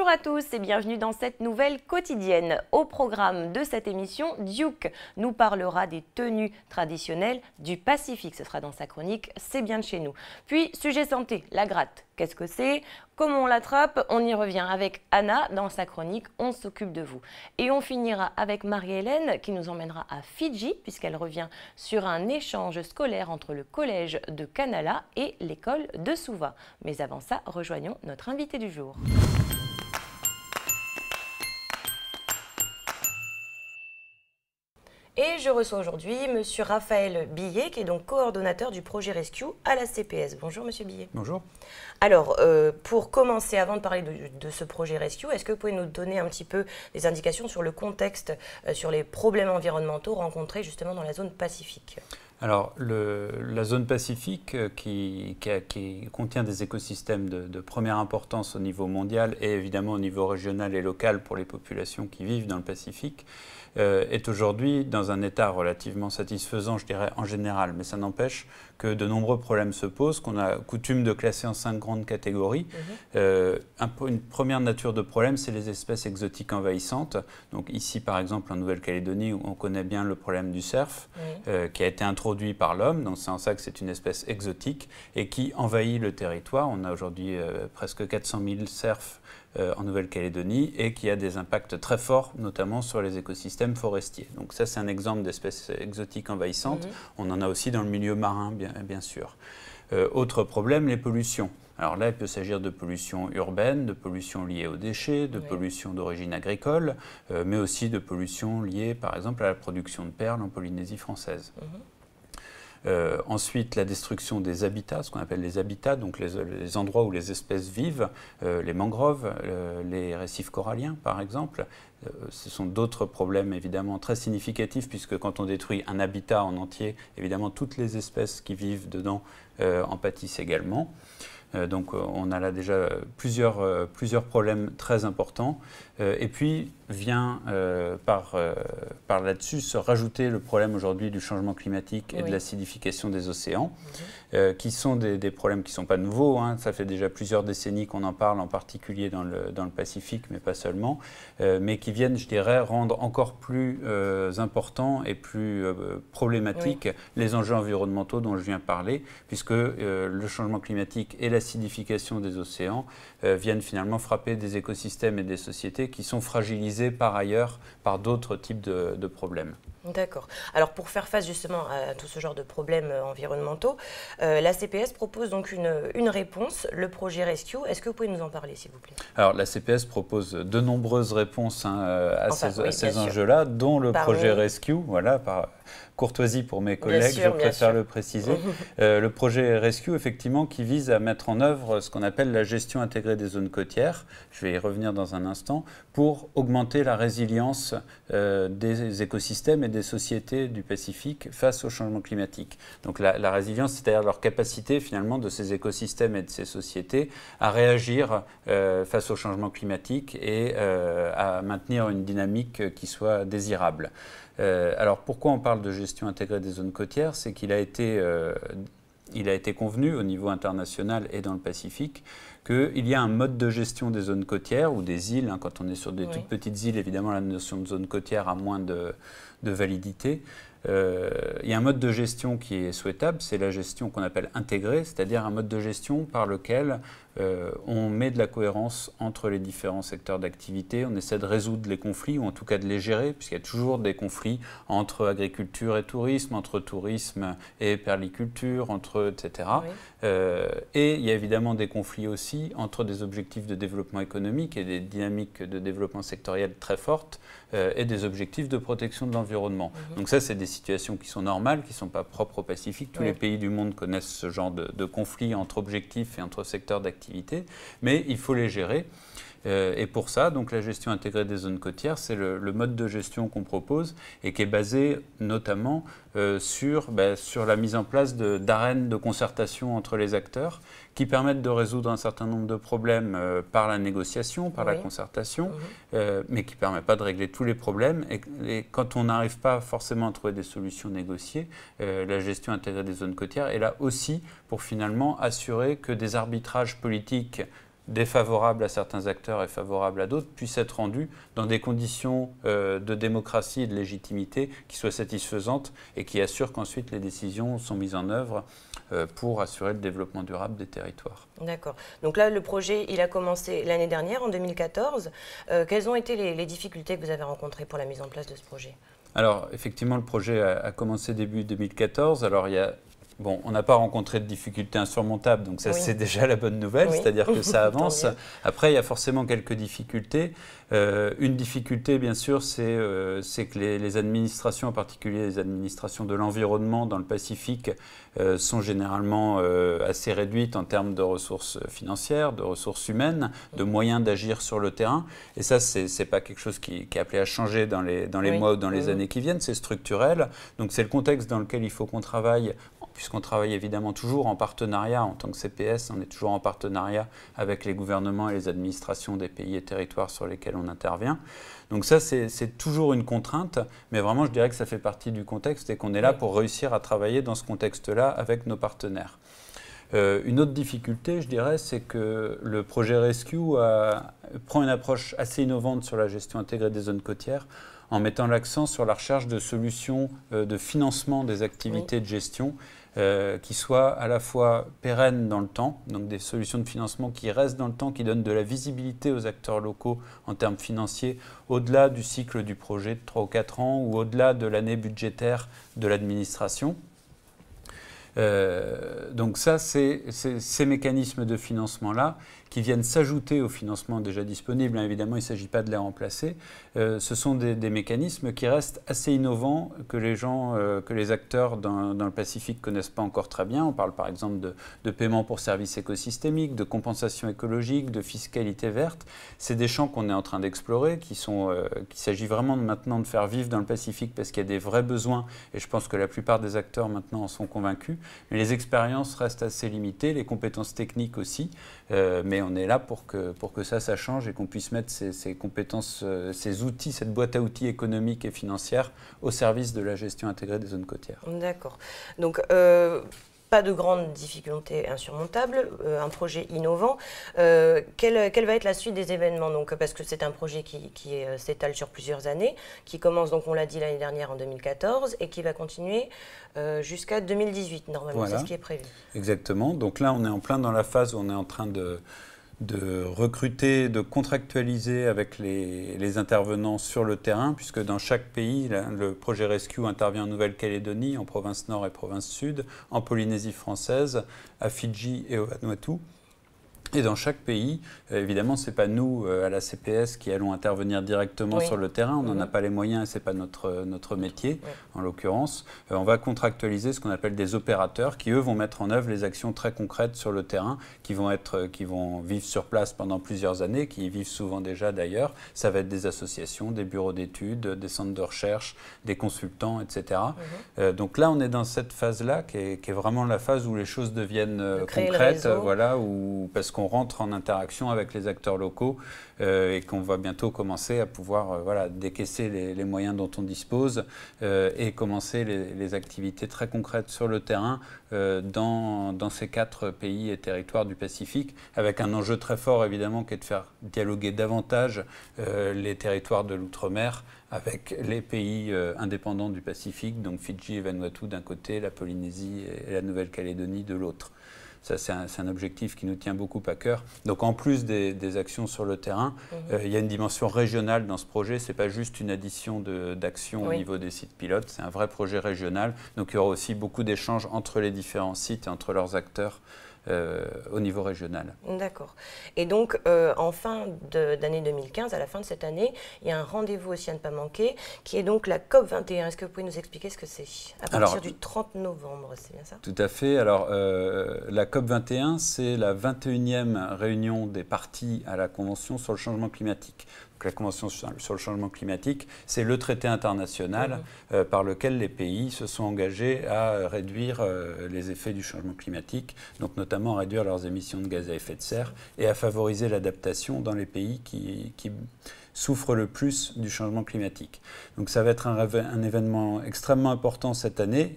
Bonjour à tous et bienvenue dans cette nouvelle quotidienne. Au programme de cette émission, Duke nous parlera des tenues traditionnelles du Pacifique. Ce sera dans sa chronique « C'est bien de chez nous ». Puis, sujet santé, la gratte. Qu'est-ce que c'est? Comment on l'attrape? On y revient avec Anna dans sa chronique « On s'occupe de vous ». Et on finira avec Marie-Hélène qui nous emmènera à Fidji puisqu'elle revient sur un échange scolaire entre le collège de Canala et l'école de Suva. Mais avant ça, rejoignons notre invité du jour. Et je reçois aujourd'hui Monsieur Raphaël Billet, qui est donc coordonnateur du projet Rescue à la CPS. Bonjour Monsieur Billet. Bonjour. Alors, pour commencer, avant de parler de ce projet Rescue, est-ce que vous pouvez nous donner un petit peu des indications sur le contexte, sur les problèmes environnementaux rencontrés justement dans la zone Pacifique? Alors, la zone Pacifique qui contient des écosystèmes de première importance au niveau mondial et évidemment au niveau régional et local pour les populations qui vivent dans le Pacifique, est aujourd'hui dans un état relativement satisfaisant, je dirais, en général. Mais ça n'empêche que de nombreux problèmes se posent, qu'on a coutume de classer en 5 grandes catégories. Une première nature de problème, c'est les espèces exotiques envahissantes. Donc ici, par exemple, en Nouvelle-Calédonie, on connaît bien le problème du cerf, qui a été introduit par l'homme. Donc c'est en ça que c'est une espèce exotique et qui envahit le territoire. On a aujourd'hui presque 400 000 cerfs en Nouvelle-Calédonie et qui a des impacts très forts, notamment sur les écosystèmes forestiers. Donc ça, c'est un exemple d'espèce exotique envahissante. On en a aussi dans le milieu marin, bien sûr. Autre problème, les pollutions. Alors là, il peut s'agir de pollution urbaine, de pollution liée aux déchets, de pollution d'origine agricole, mais aussi de pollution liée, par exemple, à la production de perles en Polynésie française. Ensuite, la destruction des habitats, ce qu'on appelle les habitats, donc les endroits où les espèces vivent, les mangroves, les récifs coralliens par exemple. Ce sont d'autres problèmes évidemment très significatifs puisque quand on détruit un habitat en entier, évidemment toutes les espèces qui vivent dedans en pâtissent également. Donc on a là déjà plusieurs problèmes très importants. Et puis vient par là-dessus se rajouter le problème aujourd'hui du changement climatique et de l'acidification des océans, qui sont des problèmes qui ne sont pas nouveaux. Ça fait déjà plusieurs décennies qu'on en parle, en particulier dans le Pacifique, mais pas seulement, mais qui viennent, je dirais, rendre encore plus importants et plus problématiques les enjeux environnementaux dont je viens de parler, puisque le changement climatique et l'acidification des océans viennent finalement frapper des écosystèmes et des sociétés qui sont fragilisés par ailleurs par d'autres types de problèmes. D'accord. Alors pour faire face justement à tout ce genre de problèmes environnementaux, la CPS propose donc une réponse, le projet Rescue. Est-ce que vous pouvez nous en parler s'il vous plaît? Alors la CPS propose de nombreuses réponses à ces enjeux-là, dont le projet Rescue, voilà, par courtoisie pour mes collègues, je préfère le préciser. Le projet Rescue, effectivement, qui vise à mettre en œuvre ce qu'on appelle la gestion intégrée des zones côtières, je vais y revenir dans un instant, pour augmenter la résilience des écosystèmes et des sociétés du Pacifique face au changement climatique. Donc la résilience, c'est-à-dire leur capacité finalement de ces écosystèmes et de ces sociétés à réagir face au changement climatique et à maintenir une dynamique qui soit désirable. Alors pourquoi on parle de gestion intégrée des zones côtières? C'est qu'il a été convenu au niveau international et dans le Pacifique qu'il y a un mode de gestion des zones côtières ou des îles. Quand on est sur des toutes petites îles, évidemment, la notion de zone côtière a moins de validité. Il y a un mode de gestion qui est souhaitable, c'est la gestion qu'on appelle intégrée, c'est-à-dire un mode de gestion par lequel on met de la cohérence entre les différents secteurs d'activité, on essaie de résoudre les conflits, ou en tout cas de les gérer, puisqu'il y a toujours des conflits entre agriculture et tourisme, entre tourisme et perliculture, etc. Et il y a évidemment des conflits aussi entre des objectifs de développement économique et des dynamiques de développement sectoriel très fortes et des objectifs de protection de l'environnement. Donc ça, c'est des situations qui sont normales, qui ne sont pas propres au Pacifique. Tous les pays du monde connaissent ce genre de conflits entre objectifs et entre secteurs d'activité, mais il faut les gérer. Et pour ça, donc, la gestion intégrée des zones côtières, c'est le mode de gestion qu'on propose et qui est basé notamment sur la mise en place d'arènes de concertation entre les acteurs qui permettent de résoudre un certain nombre de problèmes par la négociation, par la concertation, mais qui ne permettent pas de régler tous les problèmes. Et quand on n'arrive pas forcément à trouver des solutions négociées, la gestion intégrée des zones côtières est là aussi pour finalement assurer que des arbitrages politiques défavorable à certains acteurs et favorable à d'autres, puisse être rendu dans des conditions de démocratie et de légitimité qui soient satisfaisantes et qui assurent qu'ensuite les décisions sont mises en œuvre pour assurer le développement durable des territoires. D'accord. Donc là, le projet, il a commencé l'année dernière, en 2014. Quelles ont été les difficultés que vous avez rencontrées pour la mise en place de ce projet? Alors, effectivement, le projet a commencé début 2014. Alors, bon, on n'a pas rencontré de difficultés insurmontables, donc ça, c'est déjà la bonne nouvelle, c'est-à-dire que ça avance. Après, il y a forcément quelques difficultés. Une difficulté, bien sûr, c'est que les administrations, en particulier les administrations de l'environnement dans le Pacifique, sont généralement assez réduites en termes de ressources financières, de ressources humaines, de moyens d'agir sur le terrain. Et ça, c'est pas quelque chose qui est appelé à changer dans les mois ou dans les années qui viennent, c'est structurel. Donc c'est le contexte dans lequel il faut qu'on travaille, puisqu'on travaille évidemment toujours en partenariat, en tant que CPS, on est toujours en partenariat avec les gouvernements et les administrations des pays et territoires sur lesquels on intervient. Donc ça, c'est toujours une contrainte, mais vraiment, je dirais que ça fait partie du contexte et qu'on est là pour réussir à travailler dans ce contexte-là avec nos partenaires. Une autre difficulté, je dirais, c'est que le projet Rescue prend une approche assez innovante sur la gestion intégrée des zones côtières, en mettant l'accent sur la recherche de solutions de financement des activités de gestion qui soient à la fois pérennes dans le temps, donc des solutions de financement qui restent dans le temps, qui donnent de la visibilité aux acteurs locaux en termes financiers, au-delà du cycle du projet de 3 ou 4 ans ou au-delà de l'année budgétaire de l'administration. Donc ça, c'est ces mécanismes de financement-là qui viennent s'ajouter aux financements déjà disponibles. Évidemment, il ne s'agit pas de les remplacer. Ce sont des mécanismes qui restent assez innovants, que les acteurs dans le Pacifique ne connaissent pas encore très bien. On parle par exemple de paiement pour services écosystémiques, de compensation écologique, de fiscalité verte. C'est des champs qu'on est en train d'explorer, qu'il s'agit vraiment maintenant de faire vivre dans le Pacifique parce qu'il y a des vrais besoins et je pense que la plupart des acteurs maintenant en sont convaincus. Mais les expériences restent assez limitées, les compétences techniques aussi. Mais on est là pour que ça change et qu'on puisse mettre ces compétences, ces outils, cette boîte à outils économique et financière au service de la gestion intégrée des zones côtières. D'accord. Donc, pas de grandes difficultés insurmontables, un projet innovant. Quelle va être la suite des événements donc, parce que c'est un projet qui s'étale sur plusieurs années, qui commence, donc on l'a dit l'année dernière en 2014, et qui va continuer jusqu'à 2018, normalement, voilà. C'est ce qui est prévu. Exactement. Donc là, on est en plein dans la phase où on est en train de recruter, de contractualiser avec les intervenants sur le terrain, puisque dans chaque pays, le projet Rescue intervient en Nouvelle-Calédonie, en province Nord et province Sud, en Polynésie française, à Fidji et au Vanuatu. Et dans chaque pays, évidemment, ce n'est pas nous, à la CPS, qui allons intervenir directement sur le terrain. On n'en a pas les moyens et ce n'est pas notre métier, en l'occurrence. On va contractualiser ce qu'on appelle des opérateurs qui, eux, vont mettre en œuvre les actions très concrètes sur le terrain, qui vont vivre sur place pendant plusieurs années, qui y vivent souvent déjà d'ailleurs. Ça va être des associations, des bureaux d'études, des centres de recherche, des consultants, etc. Donc là, on est dans cette phase-là, qui est vraiment la phase où les choses deviennent concrètes, voilà, parce qu'on rentre en interaction avec les acteurs locaux et qu'on va bientôt commencer à pouvoir décaisser les moyens dont on dispose et commencer les activités très concrètes sur le terrain dans ces 4 pays et territoires du Pacifique, avec un enjeu très fort évidemment qui est de faire dialoguer davantage les territoires de l'outre-mer avec les pays indépendants du Pacifique, donc Fidji et Vanuatu d'un côté, la Polynésie et la Nouvelle-Calédonie de l'autre. Ça, c'est un objectif qui nous tient beaucoup à cœur. Donc, en plus des actions sur le terrain, il y a une dimension régionale dans ce projet. Ce n'est pas juste une addition d'actions au niveau des sites pilotes. C'est un vrai projet régional. Donc, il y aura aussi beaucoup d'échanges entre les différents sites et entre leurs acteurs au niveau régional. D'accord. Et donc, en fin d'année 2015, à la fin de cette année, il y a un rendez-vous aussi à ne pas manquer, qui est donc la COP21. Est-ce que vous pouvez nous expliquer ce que c'est? À partir du 30 novembre, c'est bien ça? Tout à fait. Alors, la COP21, c'est la 21e réunion des parties à la Convention sur le changement climatique. Donc, la Convention sur le changement climatique, c'est le traité international par lequel les pays se sont engagés à réduire les effets du changement climatique, donc notamment à réduire leurs émissions de gaz à effet de serre et à favoriser l'adaptation dans les pays qui souffrent le plus du changement climatique. Donc ça va être un événement extrêmement important cette année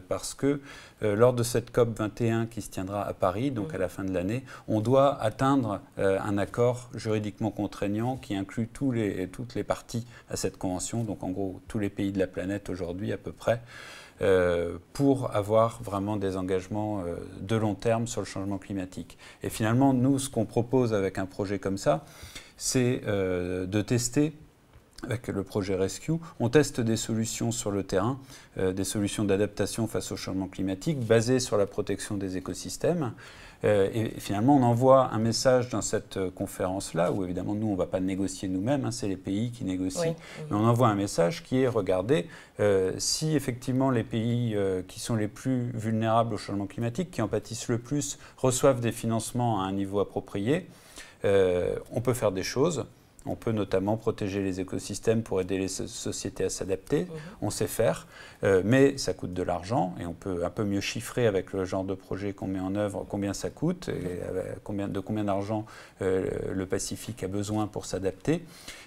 parce que lors de cette COP21 qui se tiendra à Paris, donc à la fin de l'année, on doit atteindre un accord juridiquement contraignant qui inclut toutes les parties à cette convention, donc en gros tous les pays de la planète aujourd'hui à peu près, pour avoir vraiment des engagements de long terme sur le changement climatique. Et finalement, nous, ce qu'on propose avec un projet comme ça, c'est de tester. Avec le projet Rescue, on teste des solutions sur le terrain, des solutions d'adaptation face au changement climatique basées sur la protection des écosystèmes. Et finalement, on envoie un message dans cette conférence-là, où évidemment, nous, on ne va pas négocier nous-mêmes, hein, c'est les pays qui négocient, oui. Mais on envoie un message qui est, regardez, si effectivement les pays qui sont les plus vulnérables au changement climatique, qui en pâtissent le plus, reçoivent des financements à un niveau approprié, on peut faire des choses. On peut notamment protéger les écosystèmes pour aider les sociétés à s'adapter. On sait faire, mais ça coûte de l'argent et on peut un peu mieux chiffrer avec le genre de projet qu'on met en œuvre combien ça coûte et de combien d'argent le Pacifique a besoin pour s'adapter.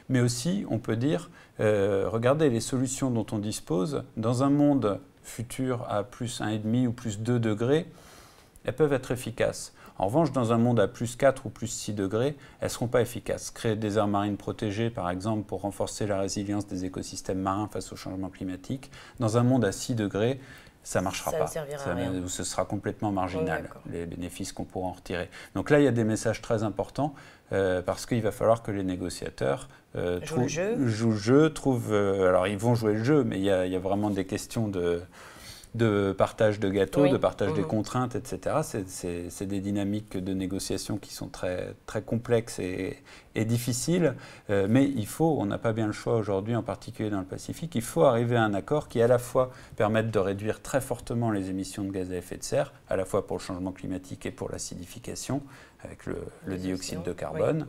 Mais aussi, on peut dire, regardez les solutions dont on dispose dans un monde futur à plus 1,5 ou plus 2 degrés, elles peuvent être efficaces. En revanche, dans un monde à plus 4 ou plus 6 degrés, elles ne seront pas efficaces. Créer des aires marines protégées, par exemple, pour renforcer la résilience des écosystèmes marins face au changement climatique, dans un monde à 6 degrés, ça ne marchera pas. Ce sera complètement marginal, les bénéfices qu'on pourra en retirer. Donc là, il y a des messages très importants parce qu'il va falloir que les négociateurs jouent le jeu, alors ils vont jouer le jeu, mais il y a vraiment des questions de partage de gâteaux, de partage des contraintes, etc. C'est des dynamiques de négociation qui sont très, très complexes et difficiles, mais on n'a pas bien le choix aujourd'hui, en particulier dans le Pacifique, il faut arriver à un accord qui à la fois permette de réduire très fortement les émissions de gaz à effet de serre, à la fois pour le changement climatique et pour l'acidification, avec le dioxyde de carbone,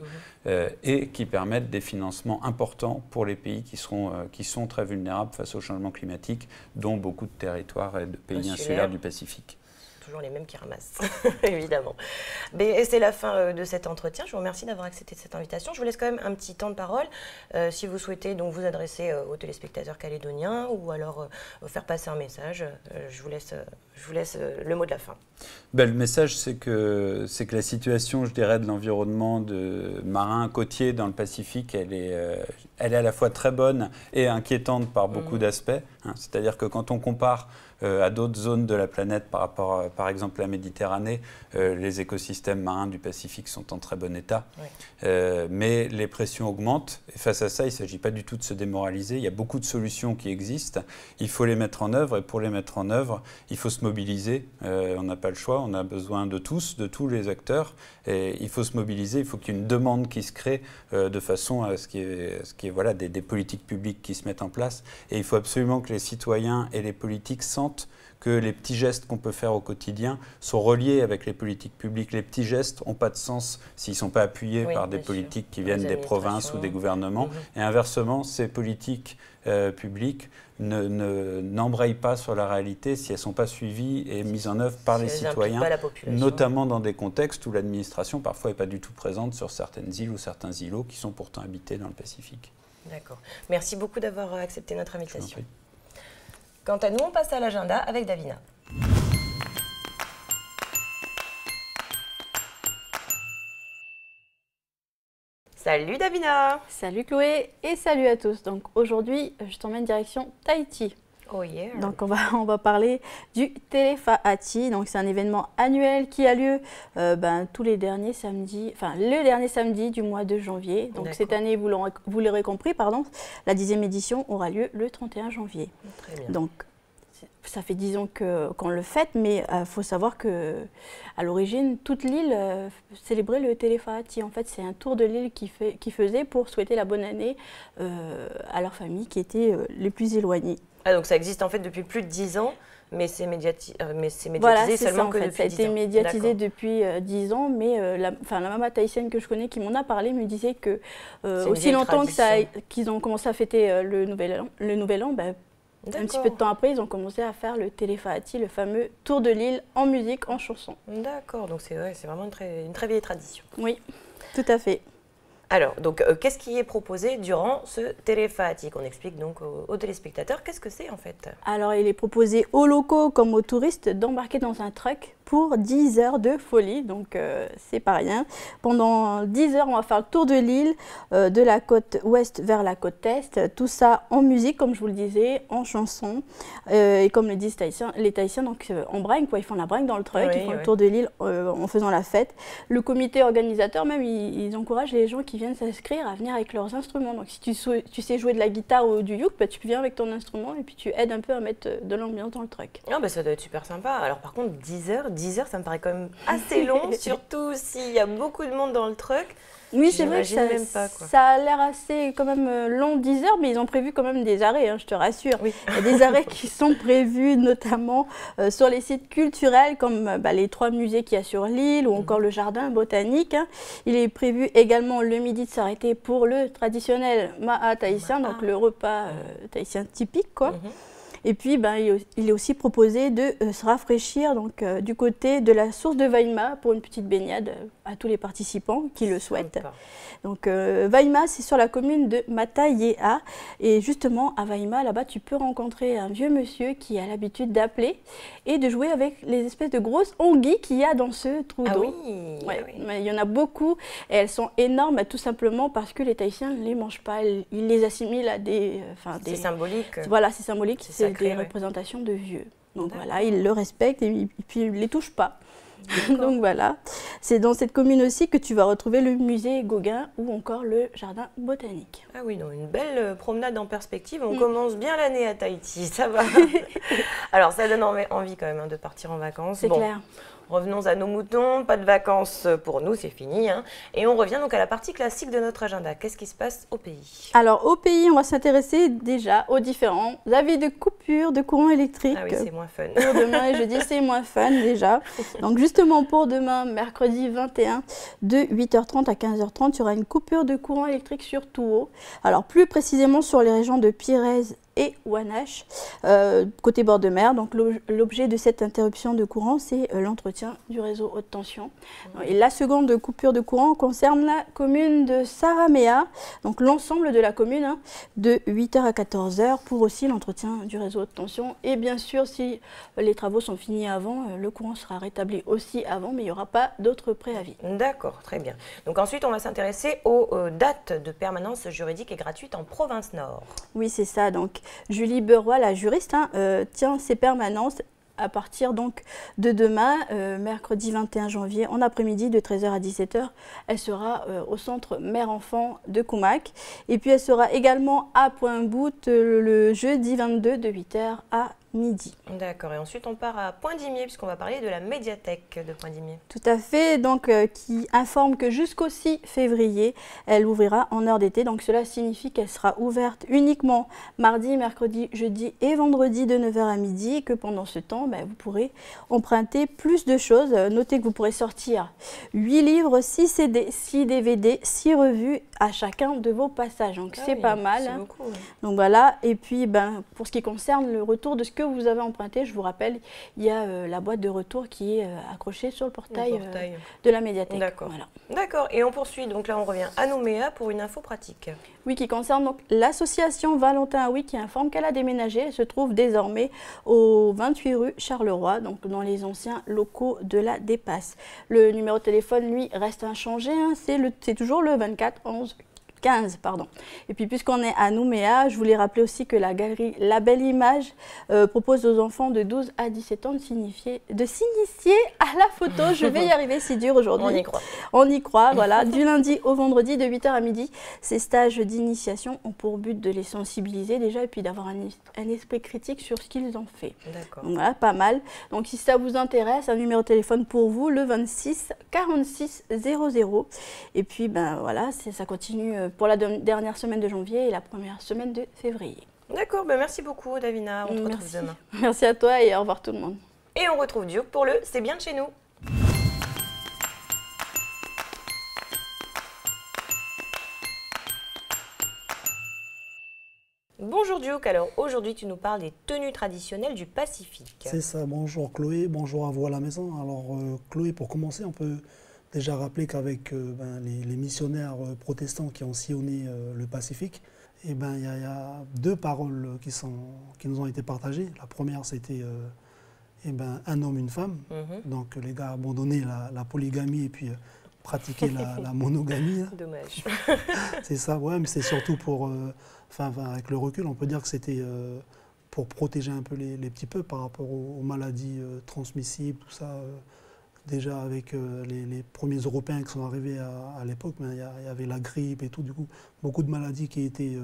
et qui permettent des financements importants pour les pays qui sont très vulnérables face au changement climatique, dont beaucoup de territoires et de pays insulaires du Pacifique. Toujours les mêmes qui ramassent, évidemment. Mais c'est la fin de cet entretien. Je vous remercie d'avoir accepté cette invitation. Je vous laisse quand même un petit temps de parole. Si vous souhaitez donc vous adresser aux téléspectateurs calédoniens ou alors faire passer un message, je vous laisse le mot de la fin. Le message, c'est que la situation, je dirais, de l'environnement marin côtier dans le Pacifique, elle est à la fois très bonne et inquiétante par beaucoup d'aspects. Hein. C'est-à-dire que quand on compare à d'autres zones de la planète par rapport, par exemple, à la Méditerranée, les écosystèmes marins du Pacifique sont en très bon état. Oui. Mais les pressions augmentent. Et face à ça, il ne s'agit pas du tout de se démoraliser. Il y a beaucoup de solutions qui existent. Il faut les mettre en œuvre. Et pour les mettre en œuvre, il faut se mobiliser. On n'a pas le choix. On a besoin de tous les acteurs. Et il faut se mobiliser. Il faut qu'il y ait une demande qui se crée de façon à ce qu'il y ait voilà, des politiques publiques qui se mettent en place. Et il faut absolument que les citoyens et les politiques sentent que les petits gestes qu'on peut faire au quotidien sont reliés avec les politiques publiques. Les petits gestes n'ont pas de sens s'ils ne sont pas appuyés par des politiques qui viennent des provinces ou des gouvernements. Et inversement, ces politiques publiques n'embrayent pas sur la réalité si elles ne sont pas suivies et mises en œuvre par les citoyens, notamment dans des contextes où l'administration parfois n'est pas du tout présente sur certaines îles ou certains îlots qui sont pourtant habités dans le Pacifique. D'accord. Merci beaucoup d'avoir accepté notre invitation. Quant à nous, on passe à l'agenda avec Davina. Salut Davina. Salut Chloé et salut à tous. Donc aujourd'hui, je t'emmène direction Tahiti. Oh yeah. Donc on va parler du Telefa'ati. Donc c'est un événement annuel qui a lieu tous les derniers samedis, le dernier samedi du mois de janvier. Donc cette année, vous l'aurez compris, la 10e édition aura lieu le 31 janvier. Très bien. Donc ça fait 10 ans qu'on le fête, mais il faut savoir qu'à l'origine, toute l'île célébrait le Telefa'ati. En fait, c'est un tour de l'île qui faisait pour souhaiter la bonne année à leurs familles qui étaient les plus éloignées. Ah, donc ça existe en fait depuis plus de 10 ans, mais c'est médiatisé voilà, seulement que depuis 10 ans. Ça a été médiatisé depuis 10 ans, mais la maman tahitienne que je connais qui m'en a parlé me disait que aussi longtemps qu'ils ont commencé à fêter le Nouvel An, un petit peu de temps après, ils ont commencé à faire le Telefa'ati, le fameux tour de l'île en musique, en chanson. D'accord, donc c'est vraiment une très vieille tradition. Oui, tout à fait. Alors, donc, qu'est-ce qui est proposé durant ce téléfatique? On explique donc aux téléspectateurs qu'est-ce que c'est en fait. Alors, il est proposé aux locaux comme aux touristes d'embarquer dans un truck pour 10 heures de folie, donc c'est pas rien. Pendant 10 heures, on va faire le tour de l'île, de la côte ouest vers la côte est, tout ça en musique, comme je vous le disais, en chanson, et comme le disent les Tahitiens, donc en bringue, quoi. Ils font la bringue dans le truck, ils font le tour de l'île en faisant la fête. Le comité organisateur, même, ils encouragent les gens qui viennent s'inscrire à venir avec leurs instruments. Donc si tu sais jouer de la guitare ou du uke, bah, tu viens avec ton instrument et puis tu aides un peu à mettre de l'ambiance dans le truck. Ah bah ça doit être super sympa. Alors par contre, 10 heures, ça me paraît quand même assez long, surtout s'il y a beaucoup de monde dans le truck. Oui, c'est vrai que ça a l'air assez quand même long, 10 heures, mais ils ont prévu quand même des arrêts, hein, je te rassure. Oui. Il y a des arrêts qui sont prévus notamment sur les sites culturels comme les 3 musées qu'il y a sur l'île ou encore le jardin botanique. Hein. Il est prévu également le midi de s'arrêter pour le traditionnel ma'a tahitien, donc le repas tahitien typique, quoi. Et puis, il est aussi proposé de se rafraîchir donc, du côté de la source de Vaima pour une petite baignade à tous les participants qui le souhaitent. Donc, Vaima, c'est sur la commune de Matayea. Et justement, à Vaima, là-bas, tu peux rencontrer un vieux monsieur qui a l'habitude d'appeler et de jouer avec les espèces de grosses anguilles qu'il y a dans ce trou d'eau. Mais il y en a beaucoup et elles sont énormes, tout simplement parce que les Tahitiens ne les mangent pas. Ils les assimilent à des... C'est symbolique. Voilà, c'est symbolique. C'est des représentations de vieux. Donc voilà, ils le respectent et puis ils ne les touchent pas. Donc voilà, c'est dans cette commune aussi que tu vas retrouver le musée Gauguin ou encore le jardin botanique. Ah oui, donc une belle promenade en perspective. On commence bien l'année à Tahiti, ça va. Alors ça donne envie quand même de partir en vacances. C'est clair. Revenons à nos moutons, pas de vacances pour nous, c'est fini. Hein. Et on revient donc à la partie classique de notre agenda. Qu'est-ce qui se passe au pays? Alors au pays, on va s'intéresser déjà aux différents avis de coupure de courant électrique. Ah oui, c'est moins fun. Pour demain et jeudi, c'est moins fun déjà. Donc justement pour demain, mercredi 21, de 8h30 à 15h30, il y aura une coupure de courant électrique sur Tuo. Alors plus précisément sur les régions de Pires et Wanache, côté bord de mer. Donc l'objet de cette interruption de courant, c'est l'entretien du réseau haute tension. Et la seconde coupure de courant concerne la commune de Saramea, donc l'ensemble de la commune, hein, de 8h à 14h pour aussi l'entretien du réseau haute tension. Et bien sûr, si les travaux sont finis avant, le courant sera rétabli aussi avant, mais il n'y aura pas d'autres préavis. D'accord, très bien. Donc ensuite, on va s'intéresser aux dates de permanence juridique et gratuite en province nord. Oui, c'est ça. Donc Julie Beroy, la juriste, tient ses permanences à partir donc de demain, mercredi 21 janvier, en après-midi de 13h à 17h. Elle sera au centre mère-enfant de Koumak. Et puis elle sera également à Pointe-Boute le jeudi 22 de 8h à midi. D'accord, et ensuite on part à Poindimier puisqu'on va parler de la médiathèque de Poindimier. Tout à fait, donc qui informe que jusqu'au 6 février, elle ouvrira en heure d'été. Donc cela signifie qu'elle sera ouverte uniquement mardi, mercredi, jeudi et vendredi de 9h à midi. Et que pendant ce temps, vous pourrez emprunter plus de choses. Notez que vous pourrez sortir 8 livres, 6 CD, 6 DVD, 6 revues à chacun de vos passages. Donc c'est pas mal. C'est beaucoup, oui. Donc voilà, et puis pour ce qui concerne le retour de ce que vous avez emprunté, je vous rappelle, il y a la boîte de retour qui est accrochée sur le portail de la médiathèque. D'accord. Voilà. D'accord, et on poursuit, donc là on revient à Nouméa pour une info pratique. Oui, qui concerne donc l'association Valentin Aoui qui informe qu'elle a déménagé. Elle se trouve désormais au 28 rue Charleroi, donc dans les anciens locaux de la Dépasse. Le numéro de téléphone, lui, reste inchangé, hein, c'est toujours le 24 11 15, pardon. Et puis puisqu'on est à Nouméa, je voulais rappeler aussi que la galerie La Belle Image propose aux enfants de 12 à 17 ans de s'initier à la photo. Je vais y arriver, c'est dur aujourd'hui. On y croit. On y croit, voilà. Du lundi au vendredi de 8h à midi. Ces stages d'initiation ont pour but de les sensibiliser déjà et puis d'avoir un esprit critique sur ce qu'ils ont fait. D'accord. Donc voilà, pas mal. Donc si ça vous intéresse, un numéro de téléphone pour vous, le 26 46 00. Et puis voilà, ça continue pour la dernière semaine de janvier et la première semaine de février. D'accord, merci beaucoup Davina, on te retrouve demain. Merci à toi et au revoir tout le monde. Et on retrouve Duke pour le C'est bien de chez nous. Bonjour Duke, alors aujourd'hui tu nous parles des tenues traditionnelles du Pacifique. C'est ça, bonjour Chloé, bonjour à vous à la maison. Alors Chloé, pour commencer, on peut déjà rappeler qu'avec les missionnaires protestants qui ont sillonné le Pacifique, il y a deux paroles qui nous ont été partagées. La première, c'était un homme, une femme. Donc les gars abandonnaient la polygamie et puis pratiquaient la monogamie. Dommage. C'est ça, ouais, mais c'est surtout pour... avec le recul, on peut dire que c'était pour protéger un peu les petits peuples par rapport aux maladies transmissibles, tout ça. Déjà avec les premiers Européens qui sont arrivés à l'époque, il y avait la grippe et tout, du coup, beaucoup de maladies qui étaient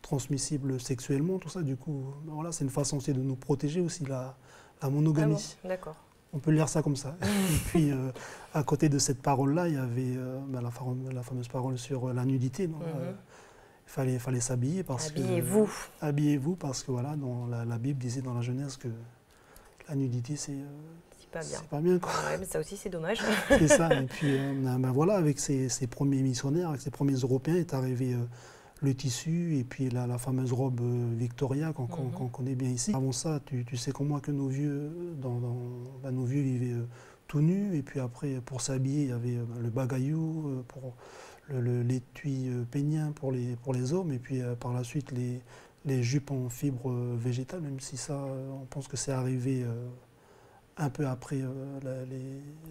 transmissibles sexuellement, tout ça, du coup, voilà, c'est une façon aussi de nous protéger aussi, la monogamie. Ah bon, d'accord. On peut lire ça comme ça. Et puis, à côté de cette parole-là, il y avait la fameuse parole sur la nudité. Il fallait s'habiller parce Habillez-vous. Habillez-vous parce que voilà, dans la Bible disait dans la Genèse que la nudité, c'est pas bien. C'est pas bien, quoi. Ouais, mais ça aussi, c'est dommage. C'est ça. Et puis, voilà, avec ces premiers missionnaires, avec ces premiers Européens, est arrivé le tissu et puis la fameuse robe Victoria qu'on connaît bien ici. Avant ça, tu sais comme moi que nos vieux, nos vieux vivaient tout nus. Et puis après, pour s'habiller, il y avait le bagayou, pour l'étui pénien pour les hommes. Et puis par la suite, les jupes en fibre végétale, même si ça, on pense que c'est arrivé... un peu après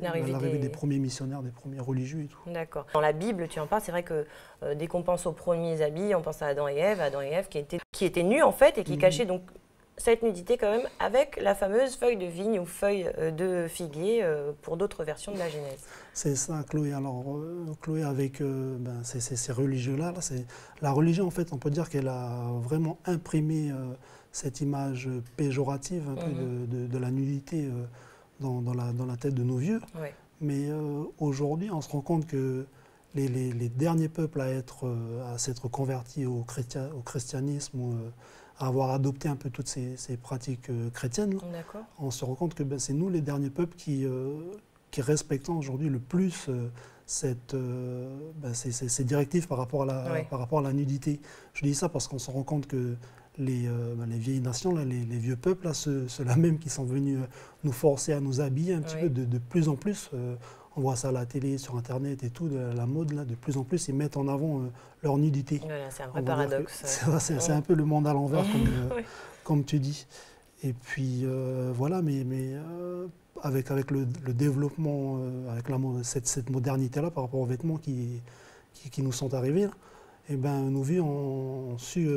l'arrivée des premiers missionnaires, des premiers religieux et tout. D'accord. Dans la Bible, tu en parles, c'est vrai que dès qu'on pense aux premiers habits, on pense à Adam et Ève qui étaient nus en fait et qui cachaient donc cette nudité quand même avec la fameuse feuille de vigne ou feuille de figuier pour d'autres versions de la Genèse. C'est ça, Chloé. Alors, Chloé, avec ces religieux-là, la religion, en fait, on peut dire qu'elle a vraiment imprimé cette image péjorative un peu de la nudité dans la tête de nos vieux. Oui. Mais aujourd'hui, on se rend compte que les derniers peuples à s'être convertis au christianisme ou à avoir adopté un peu toutes ces pratiques chrétiennes, on se rend compte que c'est nous les derniers peuples qui respectons aujourd'hui le plus ces directives par rapport à la nudité. Je dis ça parce qu'on se rend compte que les vieilles nations, là, les vieux peuples, là, ceux-là même qui sont venus nous forcer à nous habiller un petit peu de plus en plus. On voit ça à la télé, sur Internet et tout, de la mode, là, de plus en plus, ils mettent en avant leur nudité. Voilà, c'est un vrai paradoxe. C'est un peu le monde à l'envers, comme tu dis. Et puis, voilà, mais avec le développement, avec cette modernité-là par rapport aux vêtements qui nous sont arrivés, là, nos vies ont su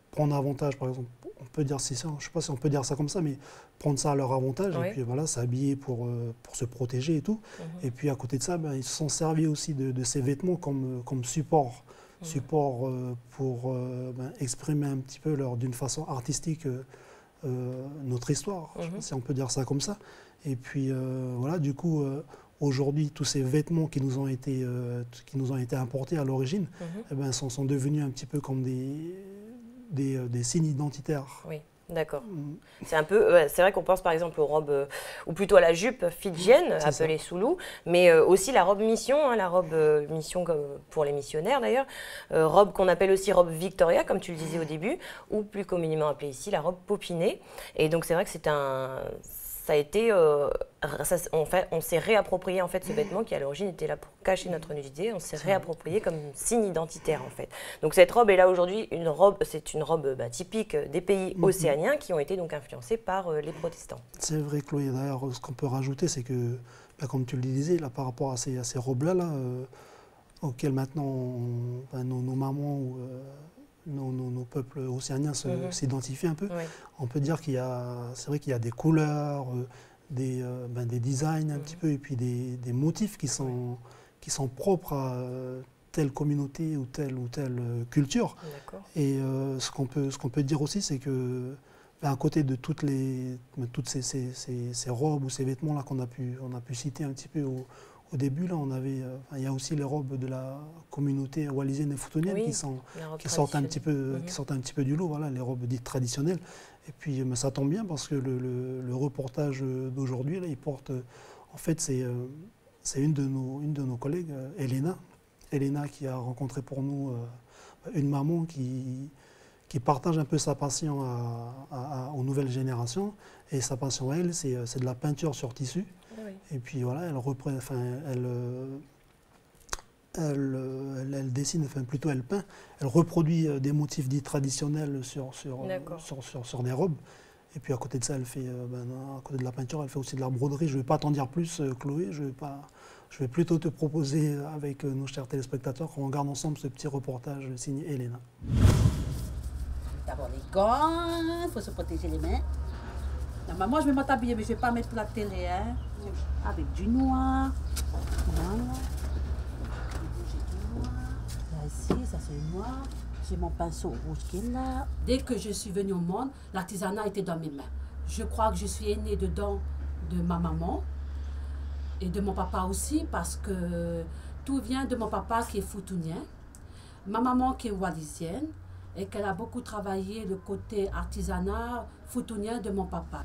prendre avantage, par exemple. On peut dire, je ne sais pas si on peut dire ça comme ça, mais prendre ça à leur avantage, et puis voilà, s'habiller pour se protéger et tout. Et puis à côté de ça, ils se sont servis aussi de ces vêtements comme support. Support pour exprimer un petit peu d'une façon artistique notre histoire, je sais pas si on peut dire ça comme ça. Et puis voilà, du coup, aujourd'hui, tous ces vêtements qui nous ont été importés à l'origine, sont devenus un petit peu comme des signes identitaires. Oui, d'accord. C'est un peu, c'est vrai qu'on pense par exemple aux robes, ou plutôt à la jupe fidjienne, appelée Soulou, mais aussi la robe mission, la robe mission pour les missionnaires d'ailleurs, robe qu'on appelle aussi robe Victoria, comme tu le disais au début, ou plus communément appelée ici la robe popinée. Et donc c'est vrai que ça a été, on s'est réapproprié en fait ce vêtement qui à l'origine était là pour cacher notre nudité, on s'est réapproprié comme signe identitaire en fait. Donc cette robe est là aujourd'hui, c'est une robe typique des pays océaniens qui ont été donc influencés par les protestants. C'est vrai, Chloé. D'ailleurs, ce qu'on peut rajouter, c'est que, comme tu le disais, là, par rapport à ces robes-là, auxquelles maintenant nos mamans ou nos peuples océaniens s'identifient un peu. Oui. On peut dire c'est vrai qu'il y a des couleurs, des designs un petit peu, et puis des motifs qui sont propres à telle communauté ou telle culture. Et ce qu'on peut dire aussi, c'est que à côté de toutes ces robes ou ces vêtements là qu'on a pu citer un petit peu au début, là, il y a aussi les robes de la communauté wallisienne et futunienne qui sortent un petit peu du lot, voilà, les robes dites traditionnelles. Et puis ça tombe bien parce que le reportage d'aujourd'hui, là, il porte, en fait, c'est une de nos collègues, Elena, qui a rencontré pour nous une maman qui partage un peu sa passion aux nouvelles générations. Et sa passion, elle, c'est de la peinture sur tissu. Oui. Et puis voilà, elle dessine, enfin plutôt elle peint, elle reproduit des motifs dits traditionnels sur des robes. Et puis à côté de ça, elle fait, à côté de la peinture, elle fait aussi de la broderie. Je ne vais pas t'en dire plus, Chloé, je vais plutôt te proposer avec nos chers téléspectateurs qu'on regarde ensemble ce petit reportage signé Elena. D'abord les gants, il faut se protéger les mains. Non, maman, je vais m'habiller, mais je ne vais pas mettre la télé, hein. Avec du noir. Voilà. Là, ici, ça c'est noir. J'ai mon pinceau rouge qui est là. Dès que je suis venue au monde, l'artisanat était dans mes mains. Je crois que je suis aînée dedans de ma maman et de mon papa aussi, parce que tout vient de mon papa qui est foutounien, ma maman qui est wallisienne, et qu'elle a beaucoup travaillé le côté artisanat foutounien de mon papa.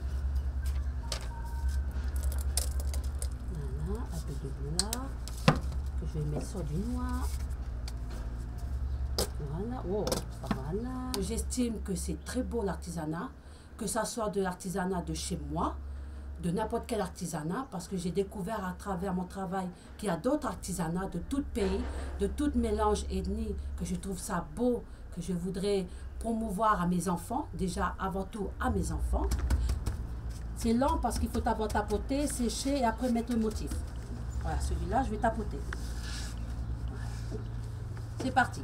Voilà, un peu de blanc, que je vais mettre sur du noir. Voilà, oh, voilà. J'estime que c'est très beau l'artisanat, que ça soit de l'artisanat de chez moi, de n'importe quel artisanat, parce que j'ai découvert à travers mon travail qu'il y a d'autres artisanats de tout pays, de tout mélange ethnique, que je trouve ça beau, que je voudrais promouvoir à mes enfants, déjà avant tout à mes enfants. C'est lent parce qu'il faut d'abord tapoter, sécher et après mettre le motif. Voilà, celui-là, je vais tapoter. Voilà. C'est parti.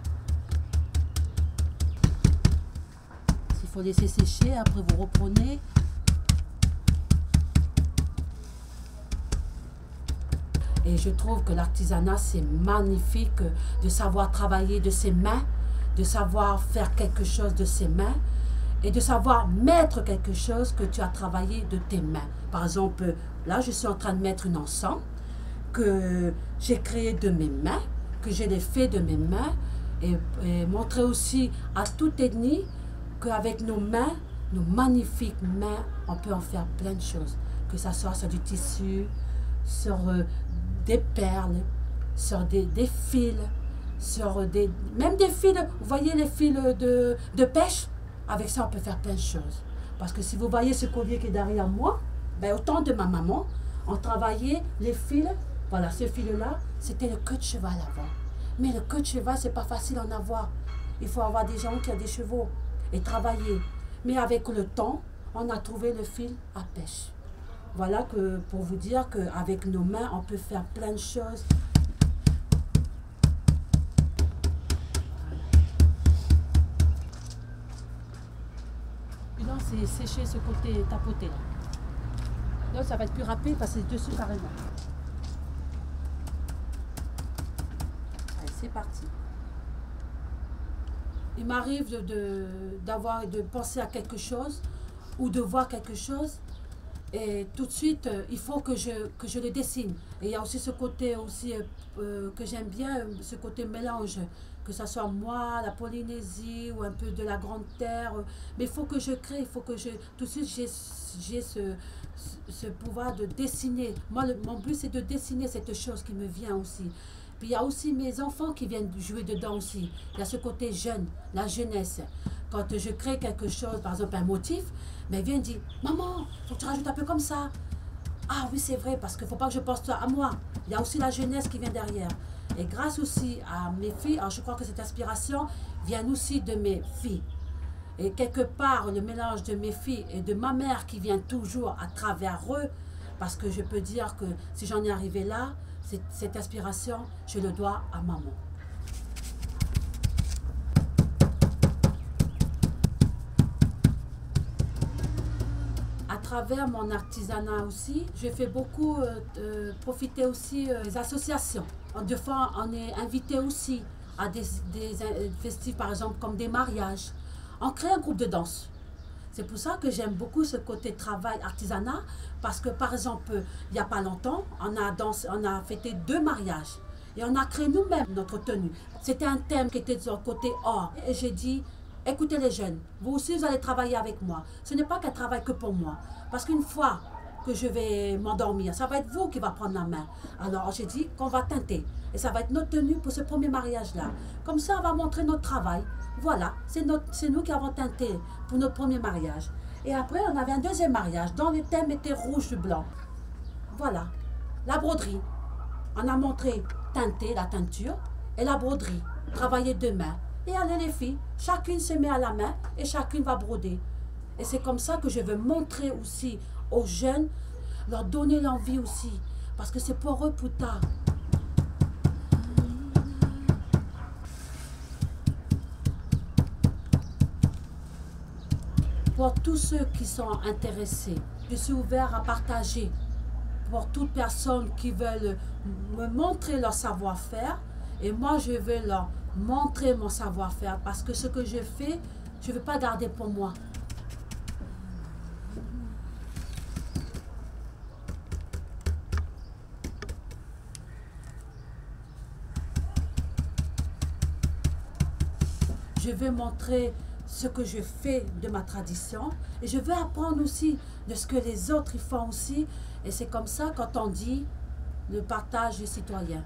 Il faut laisser sécher, après vous reprenez. Et je trouve que l'artisanat, c'est magnifique de savoir travailler de ses mains, de savoir faire quelque chose de ses mains et de savoir mettre quelque chose que tu as travaillé de tes mains. Par exemple, là, je suis en train de mettre une ensemble que j'ai créé de mes mains, que j'ai fait de mes mains et montrer aussi à toute ethnie qu'avec nos mains, nos magnifiques mains, on peut en faire plein de choses. Que ça soit sur du tissu, sur des perles, sur des fils, sur même des fils, vous voyez les fils de pêche, avec ça on peut faire plein de choses. Parce que si vous voyez ce collier qui est derrière moi, ben, au temps de ma maman, on travaillait les fils, voilà ce fil-là, c'était le queue de cheval avant. Mais le queue de cheval, c'est pas facile à en avoir. Il faut avoir des gens qui ont des chevaux et travailler. Mais avec le temps, on a trouvé le fil à pêche. Voilà que pour vous dire qu'avec nos mains, on peut faire plein de choses. Là, c'est sécher ce côté tapoté. Là, ça va être plus rapide parce que c'est dessus carrément. Allez, c'est parti. Il m'arrive de penser à quelque chose ou de voir quelque chose. Et tout de suite, il faut que je le dessine. Et il y a aussi ce côté aussi, que j'aime bien, ce côté mélange, que ce soit moi, la Polynésie ou un peu de la Grande Terre. Mais il faut que je crée, il faut que tout de suite j'ai ce pouvoir de dessiner. Moi, mon but, c'est de dessiner cette chose qui me vient aussi. Puis il y a aussi mes enfants qui viennent jouer dedans aussi. Il y a ce côté jeune, la jeunesse. Quand je crée quelque chose, par exemple un motif, mais vient dire « Maman, il faut que tu rajoutes un peu comme ça. » Ah oui, c'est vrai, parce qu'il ne faut pas que je pense à moi. Il y a aussi la jeunesse qui vient derrière. Et grâce aussi à mes filles, alors je crois que cette inspiration vient aussi de mes filles. Et quelque part, le mélange de mes filles et de ma mère qui vient toujours à travers eux, parce que je peux dire que si j'en ai arrivé là, cette inspiration, je le dois à maman. À travers mon artisanat aussi, je fais beaucoup profiter aussi des associations. Des fois, on est invité aussi à des festifs, par exemple, comme des mariages. On crée un groupe de danse. C'est pour ça que j'aime beaucoup ce côté travail artisanat, parce que, par exemple, il n'y a pas longtemps, on a fêté 2 mariages. Et on a créé nous-mêmes notre tenue. C'était un thème qui était sur le côté or. Et j'ai dit, écoutez les jeunes, vous aussi vous allez travailler avec moi. Ce n'est pas qu'un travail que pour moi. Parce qu'une fois que je vais m'endormir, ça va être vous qui va prendre la main. Alors j'ai dit qu'on va teinter. Et ça va être notre tenue pour ce premier mariage-là. Comme ça, on va montrer notre travail. Voilà, c'est nous qui avons teinté pour notre premier mariage. Et après, on avait un deuxième mariage dont le thème était rouge-blanc. voilà, la broderie. On a montré teinter, la teinture, et la broderie, travailler de main. Et allez les filles, chacune se met à la main et chacune va broder. Et c'est comme ça que je veux montrer aussi aux jeunes, leur donner l'envie aussi, parce que c'est pour eux plus tard. Pour tous ceux qui sont intéressés, je suis ouvert à partager. Pour toute personne qui veut me montrer leur savoir-faire, et moi je veux leur montrer mon savoir-faire, parce que ce que je fais, je ne veux pas garder pour moi. Je veux montrer ce que je fais de ma tradition et je veux apprendre aussi de ce que les autres y font aussi. Et c'est comme ça quand on dit le partage des citoyens.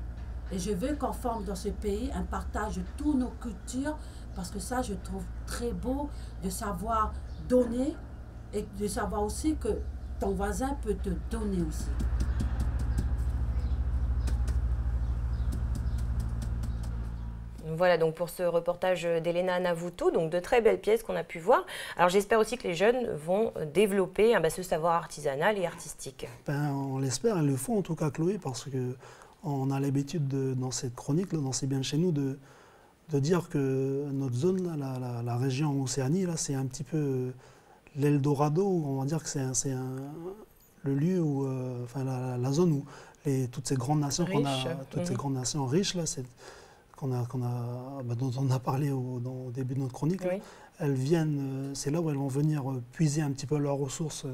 Et je veux qu'on forme dans ce pays un partage de toutes nos cultures, parce que ça, je trouve très beau de savoir donner et de savoir aussi que ton voisin peut te donner aussi. Voilà donc pour ce reportage d'Elena Navoutou, donc de très belles pièces qu'on a pu voir. Alors j'espère aussi que les jeunes vont développer ce savoir artisanal et artistique. On l'espère, elles le font en tout cas Chloé, parce qu'on a l'habitude dans cette chronique, dans C'est bien de chez nous, de dire que notre zone, la région Océanie, c'est un petit peu l'Eldorado, on va dire que c'est le lieu où, la zone où toutes ces grandes nations ces grandes nations riches là, dont on a parlé au début de notre chronique, oui. Elles viennent, c'est là où elles vont venir puiser un petit peu leurs ressources,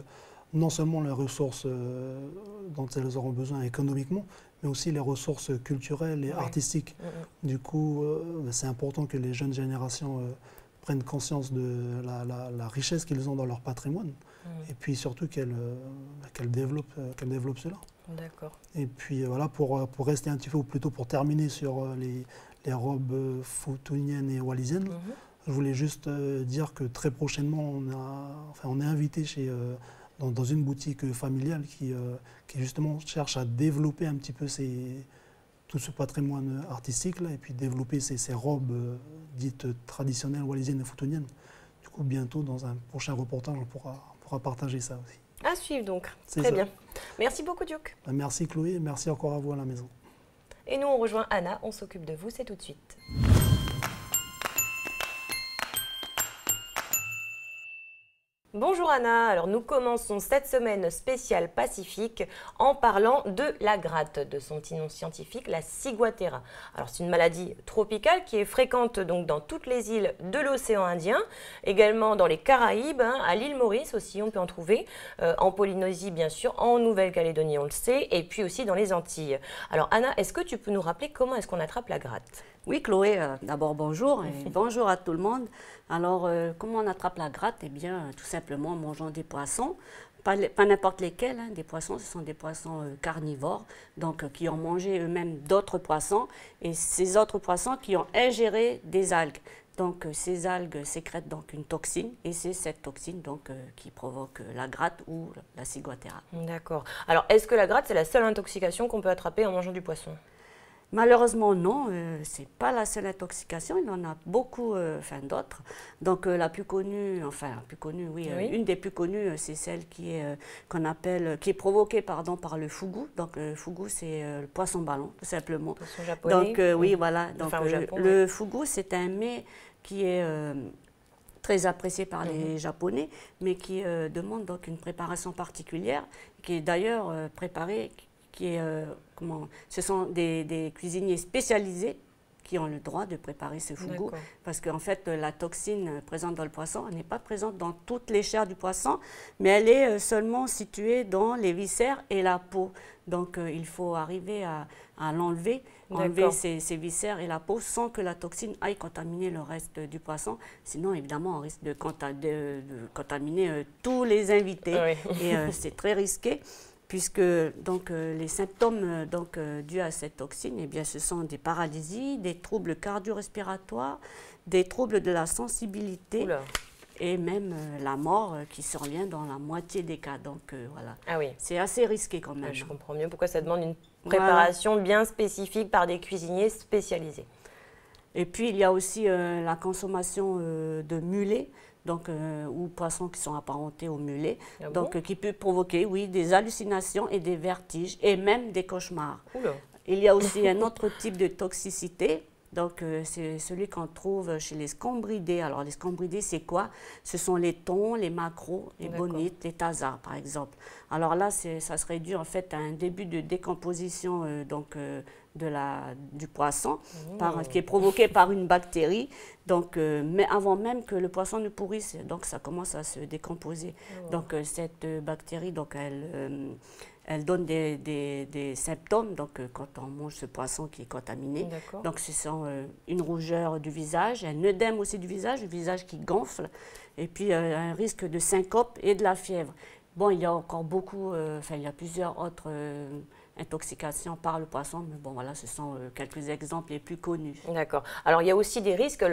non seulement les ressources dont elles auront besoin économiquement, mais aussi les ressources culturelles et artistiques. Du coup, c'est important que les jeunes générations prennent conscience de la richesse qu'ils ont dans leur patrimoine, et puis surtout qu'elles développent cela. D'accord. Et puis voilà, pour rester un petit peu, ou plutôt pour terminer sur les robes futuniennes et wallisiennes, je voulais juste dire que très prochainement, on est invité dans une boutique familiale qui justement cherche à développer un petit peu tout ce patrimoine artistique là, et puis développer ces robes dites traditionnelles wallisiennes et futuniennes. Du coup, bientôt, dans un prochain reportage, on pourra partager ça aussi. À suivre donc. Très bien. Merci beaucoup, Duke. Merci Chloé, merci encore à vous à la maison. Et nous, on rejoint Anna, on s'occupe de vous, c'est tout de suite. Bonjour Anna, alors nous commençons cette semaine spéciale Pacifique en parlant de la gratte, de son petit nom scientifique, la ciguatera. Alors c'est une maladie tropicale qui est fréquente donc dans toutes les îles de l'océan Indien, également dans les Caraïbes, à l'île Maurice aussi on peut en trouver, en Polynésie bien sûr, en Nouvelle-Calédonie on le sait, et puis aussi dans les Antilles. Alors Anna, est-ce que tu peux nous rappeler comment est-ce qu'on attrape la gratte ? Oui Chloé, d'abord bonjour et bonjour à tout le monde. Alors comment on attrape la gratte? Eh bien tout simplement en mangeant des poissons, pas n'importe lesquels, des poissons, ce sont des poissons carnivores, donc qui ont mangé eux-mêmes d'autres poissons et ces autres poissons qui ont ingéré des algues. Donc ces algues sécrètent donc une toxine et c'est cette toxine donc qui provoque la gratte ou la ciguatera. D'accord. Alors est-ce que la gratte c'est la seule intoxication qu'on peut attraper en mangeant du poisson ? Malheureusement, non, ce n'est pas la seule intoxication, il y en a beaucoup d'autres. Donc la plus connue, oui. Une des plus connues, c'est celle qui est provoquée par le fugu. Donc le fugu, c'est le poisson ballon, tout simplement. Poisson japonais. Donc oui, voilà. Donc au Japon, le fugu, c'est un mets qui est très apprécié par les Japonais, mais qui demande donc une préparation particulière, qui est d'ailleurs préparée. Ce sont des cuisiniers spécialisés qui ont le droit de préparer ce fugu, parce qu'en fait la toxine présente dans le poisson n'est pas présente dans toutes les chairs du poisson, mais elle est seulement située dans les viscères et la peau. Donc il faut arriver à enlever ces viscères et la peau sans que la toxine aille contaminer le reste du poisson. Sinon, évidemment, on risque de contaminer tous les invités et c'est très risqué. Puisque donc, les symptômes dus à cette toxine, eh bien, ce sont des paralysies, des troubles cardio-respiratoires, des troubles de la sensibilité. Oula. et même la mort qui survient dans la moitié des cas. Donc voilà, ah oui. C'est assez risqué quand même. Je comprends mieux pourquoi ça demande une préparation bien spécifique par des cuisiniers spécialisés. Et puis il y a aussi la consommation de mulets, donc, ou poissons qui sont apparentés aux mulets, ah donc bon? qui peut provoquer, oui, des hallucinations et des vertiges, et même des cauchemars. Oula. Il y a aussi un autre type de toxicité, donc c'est celui qu'on trouve chez les scombridés. Alors les scombridés, c'est quoi? Ce sont les thons, les maquereaux, les bonites, les thasards, par exemple. Alors là, ça serait dû en fait à un début de décomposition du poisson, qui est provoqué par une bactérie, donc, mais avant même que le poisson ne pourrisse, donc ça commence à se décomposer. Donc cette bactérie, donc, elle donne des symptômes, donc quand on mange ce poisson qui est contaminé. Donc ce sont une rougeur du visage, un œdème aussi du visage, le visage qui gonfle, et puis un risque de syncope et de la fièvre. Bon, il y a encore beaucoup, il y a plusieurs autres intoxications par le poisson, mais bon, voilà, ce sont quelques exemples les plus connus. D'accord. Alors, il y a aussi des risques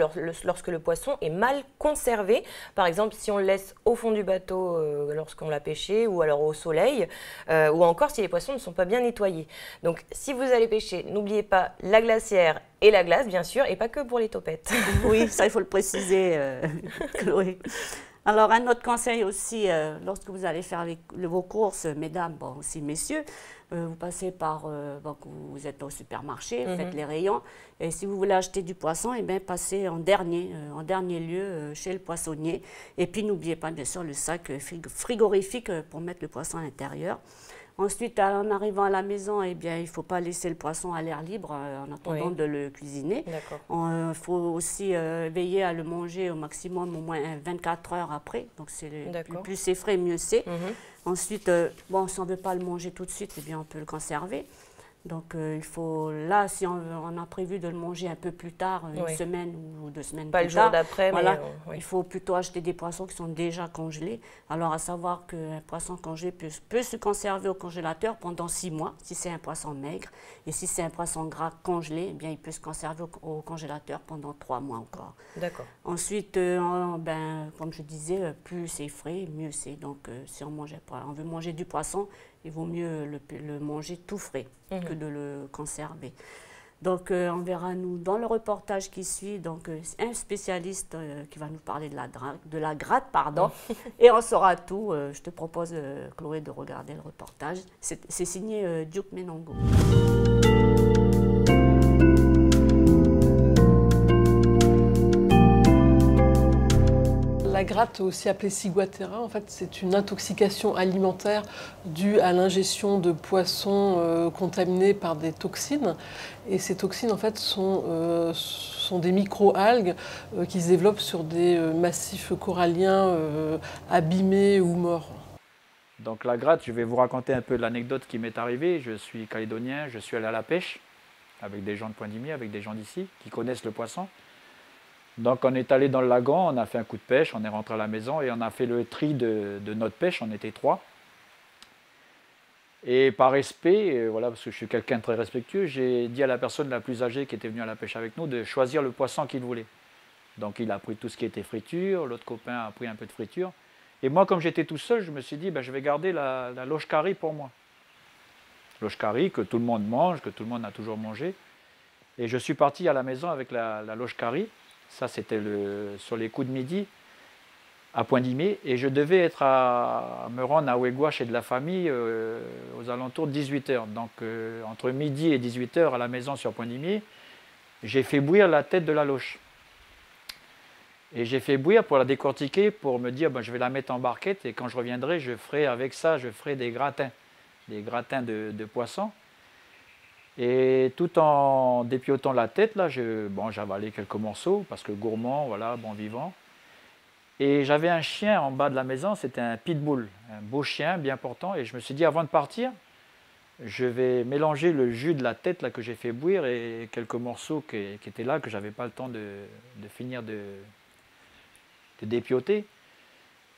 lorsque le poisson est mal conservé. Par exemple, si on le laisse au fond du bateau lorsqu'on l'a pêché, ou alors au soleil, ou encore si les poissons ne sont pas bien nettoyés. Donc, si vous allez pêcher, n'oubliez pas la glacière et la glace, bien sûr, et pas que pour les topettes. Oui, ça, il faut le préciser, Chloé. Alors, un autre conseil aussi, lorsque vous allez faire vos courses, mesdames, bon, aussi messieurs, vous passez par, vous êtes au supermarché, faites les rayons, et si vous voulez acheter du poisson, eh bien, passez en dernier lieu chez le poissonnier. Et puis, n'oubliez pas, bien sûr, le sac frigorifique pour mettre le poisson à l'intérieur. Ensuite, en arrivant à la maison, eh bien, il ne faut pas laisser le poisson à l'air libre en attendant de le cuisiner. Il faut aussi veiller à le manger au maximum au moins 24 heures après. Donc, plus c'est frais, mieux c'est. Ensuite, bon, si on ne veut pas le manger tout de suite, eh bien, on peut le conserver. Donc, il faut, là, si on a prévu de le manger un peu plus tard, une semaine ou 2 semaines pas plus tard, le jour d'après, voilà, il faut plutôt acheter des poissons qui sont déjà congelés. Alors, à savoir qu'un poisson congelé peut se conserver au congélateur pendant 6 mois, si c'est un poisson maigre. Et si c'est un poisson gras congelé, eh bien, il peut se conserver au congélateur pendant 3 mois encore. D'accord. Ensuite, comme je disais, plus c'est frais, mieux c'est. Donc, si on veut manger du poisson, il vaut mieux le manger tout frais que de le conserver. Donc, on verra, nous, dans le reportage qui suit, donc, un spécialiste qui va nous parler de la gratte, pardon, et on saura tout. Je te propose, Chloé, de regarder le reportage. C'est signé Duke Menongo. La gratte, aussi appelée ciguatera, en fait, c'est une intoxication alimentaire due à l'ingestion de poissons contaminés par des toxines. Et ces toxines, en fait, sont des micro-algues qui se développent sur des massifs coralliens abîmés ou morts. Donc la gratte, je vais vous raconter un peu l'anecdote qui m'est arrivée. Je suis calédonien, je suis allé à la pêche avec des gens de Pointe-du-Mier, avec des gens d'ici qui connaissent le poisson. Donc on est allé dans le lagon, on a fait un coup de pêche, on est rentré à la maison et on a fait le tri de notre pêche, on était 3. Et par respect, voilà, parce que je suis quelqu'un de très respectueux, j'ai dit à la personne la plus âgée qui était venue à la pêche avec nous de choisir le poisson qu'il voulait. Donc il a pris tout ce qui était friture, l'autre copain a pris un peu de friture. Et moi, comme j'étais tout seul, je me suis dit, je vais garder la loche-curry pour moi. Loche-curry que tout le monde mange, que tout le monde a toujours mangé. Et je suis parti à la maison avec la loche-curry. Ça, c'était sur les coups de midi, à Pointe-du-Mier. Et je devais me rendre à Ouégoua chez de la famille aux alentours de 18h. Donc, entre midi et 18h à la maison sur Pointe-du-Mier, j'ai fait bouillir la tête de la loche. Et j'ai fait bouillir pour la décortiquer, pour me dire, je vais la mettre en barquette. Et quand je reviendrai, je ferai avec ça, des gratins de poisson. Et tout en dépiotant la tête, là, j'avalais quelques morceaux, parce que gourmand, voilà, bon vivant. Et j'avais un chien en bas de la maison, c'était un pitbull, un beau chien, bien portant. Et je me suis dit, avant de partir, je vais mélanger le jus de la tête là, que j'ai fait bouillir et quelques morceaux qui étaient là, que je n'avais pas le temps de finir de dépioter.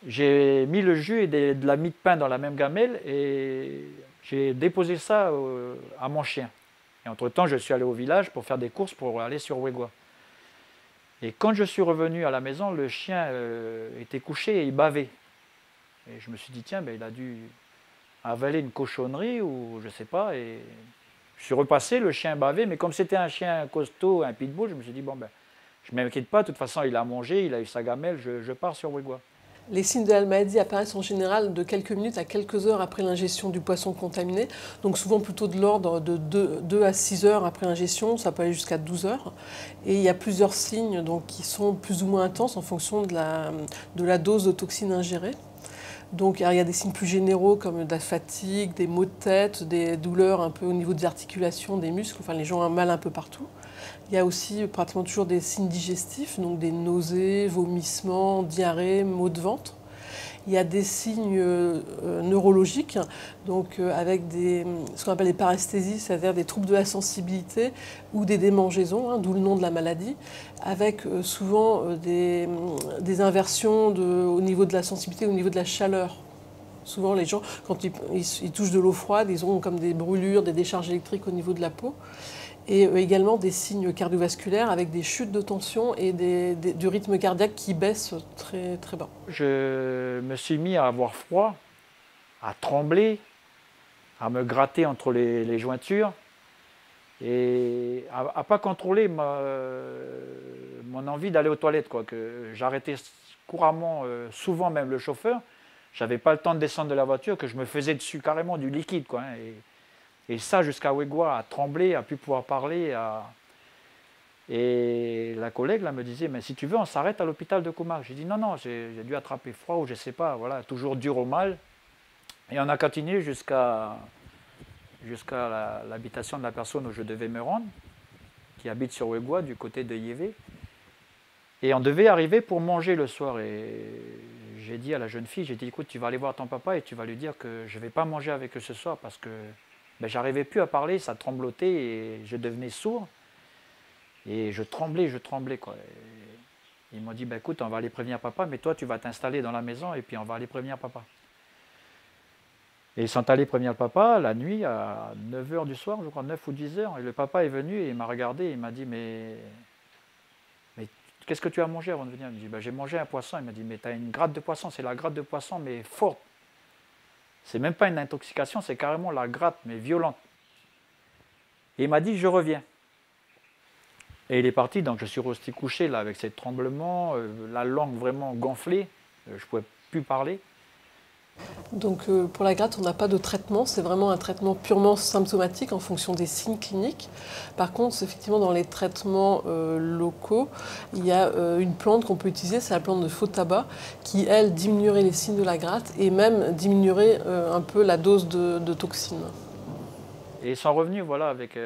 J'ai mis le jus et de la mie de pain dans la même gamelle et j'ai déposé ça à mon chien. Et entre-temps, je suis allé au village pour faire des courses pour aller sur Ouégoua. Et quand je suis revenu à la maison, le chien était couché et il bavait. Et je me suis dit, tiens, ben, il a dû avaler une cochonnerie ou je ne sais pas. Et je suis repassé, le chien bavait, mais comme c'était un chien costaud, un pitbull, je me suis dit, bon, ben, je ne m'inquiète pas, de toute façon, il a mangé, il a eu sa gamelle, je pars sur Wegua. Les signes de la maladie apparaissent en général de quelques minutes à quelques heures après l'ingestion du poisson contaminé, donc souvent plutôt de l'ordre de 2 à 6 heures après l'ingestion, ça peut aller jusqu'à 12 heures. Et il y a plusieurs signes donc, qui sont plus ou moins intenses en fonction de la dose de toxine ingérée. Donc il y a des signes plus généraux comme de la fatigue, des maux de tête, des douleurs un peu au niveau des articulations, des muscles, enfin les gens ont mal un peu partout. Il y a aussi pratiquement toujours des signes digestifs, donc des nausées, vomissements, diarrhée, maux de ventre. Il y a des signes neurologiques, donc avec ce qu'on appelle des paresthésies, c'est-à-dire des troubles de la sensibilité ou des démangeaisons, d'où le nom de la maladie, avec souvent des inversions au niveau de la sensibilité, au niveau de la chaleur. Souvent, les gens, quand ils touchent de l'eau froide, ils ont comme des brûlures, des décharges électriques au niveau de la peau. Et également des signes cardiovasculaires avec des chutes de tension et du rythme cardiaque qui baisse très, très bas. Je me suis mis à avoir froid, à trembler, à me gratter entre les jointures et à ne pas contrôler mon envie d'aller aux toilettes. Que j'arrêtais couramment, souvent même le chauffeur. Je n'avais pas le temps de descendre de la voiture, que je me faisais dessus carrément du liquide. Et ça, jusqu'à Wegua, à trembler, à ne plus pouvoir parler. Et la collègue là, me disait, mais si tu veux, on s'arrête à l'hôpital de Comarque. J'ai dit, non, j'ai dû attraper froid ou je ne sais pas, voilà, toujours dur au mal. Et on a continué jusqu'à l'habitation de la personne où je devais me rendre, qui habite sur Wegua, du côté de Yévé. Et on devait arriver pour manger le soir. Et j'ai dit à la jeune fille, j'ai dit, écoute, tu vas aller voir ton papa et tu vas lui dire que je ne vais pas manger avec eux ce soir parce que ben, j'arrivais plus à parler, ça tremblotait et je devenais sourd. Et je tremblais quoi. Et ils m'ont dit, ben, écoute, on va aller prévenir papa, mais toi tu vas t'installer dans la maison et puis on va aller prévenir papa. Et ils sont allés prévenir le papa la nuit à 9h du soir, je crois, 9 ou 10h. Et le papa est venu et il m'a regardé et il m'a dit, mais qu'est-ce que tu as mangé avant de venir? Il me dit, ben, j'ai mangé un poisson. Il m'a dit, mais tu as une gratte de poisson, c'est la gratte de poisson, mais forte. C'est même pas une intoxication, c'est carrément la gratte, mais violente. Et il m'a dit, je reviens. Et il est parti, donc je suis resté couché là avec ces tremblements, la langue vraiment gonflée, je ne pouvais plus parler. Donc pour la gratte, on n'a pas de traitement, c'est vraiment un traitement purement symptomatique en fonction des signes cliniques. Par contre, effectivement, dans les traitements locaux, il y a une plante qu'on peut utiliser, c'est la plante de faux tabac, qui, elle, diminuerait les signes de la gratte et même diminuerait un peu la dose de toxines. Et ils sont revenus voilà, avec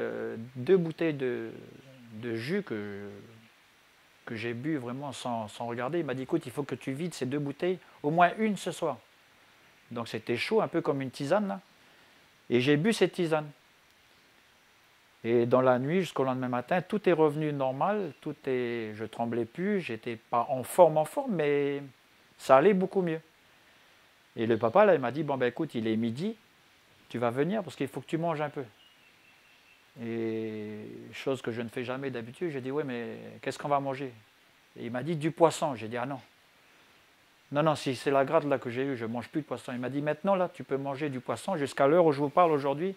2 bouteilles de jus que j'ai bu vraiment sans regarder. Il m'a dit, écoute, il faut que tu vides ces 2 bouteilles, au moins une ce soir. Donc c'était chaud, un peu comme une tisane, là. Et j'ai bu cette tisane. Et dans la nuit, jusqu'au lendemain matin, tout est revenu normal, je ne tremblais plus, j'étais pas en forme, mais ça allait beaucoup mieux. Et le papa, là, il m'a dit, bon ben écoute, il est midi, tu vas venir parce qu'il faut que tu manges un peu. Et chose que je ne fais jamais d'habitude, j'ai dit, oui, mais qu'est-ce qu'on va manger? Et il m'a dit, du poisson. J'ai dit, ah non. Non, si c'est la gratte là que j'ai eue, je ne mange plus de poisson. Il m'a dit, maintenant, là, tu peux manger du poisson. Jusqu'à l'heure où je vous parle aujourd'hui,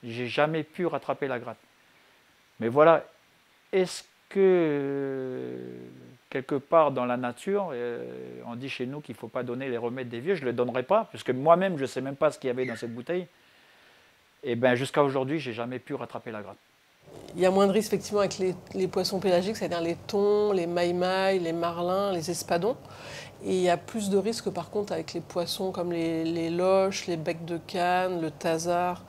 je n'ai jamais pu rattraper la gratte. Mais voilà, est-ce que quelque part dans la nature, on dit chez nous qu'il ne faut pas donner les remèdes des vieux, je ne le donnerai pas, puisque moi-même, je ne sais même pas ce qu'il y avait dans cette bouteille. Et bien, jusqu'à aujourd'hui, je n'ai jamais pu rattraper la gratte. Il y a moins de risques effectivement avec les poissons pélagiques, c'est-à-dire les thons, les maïmaïs, les marlins, les espadons. Et il y a plus de risques par contre avec les poissons comme les loches, les becs de canne, le thazard.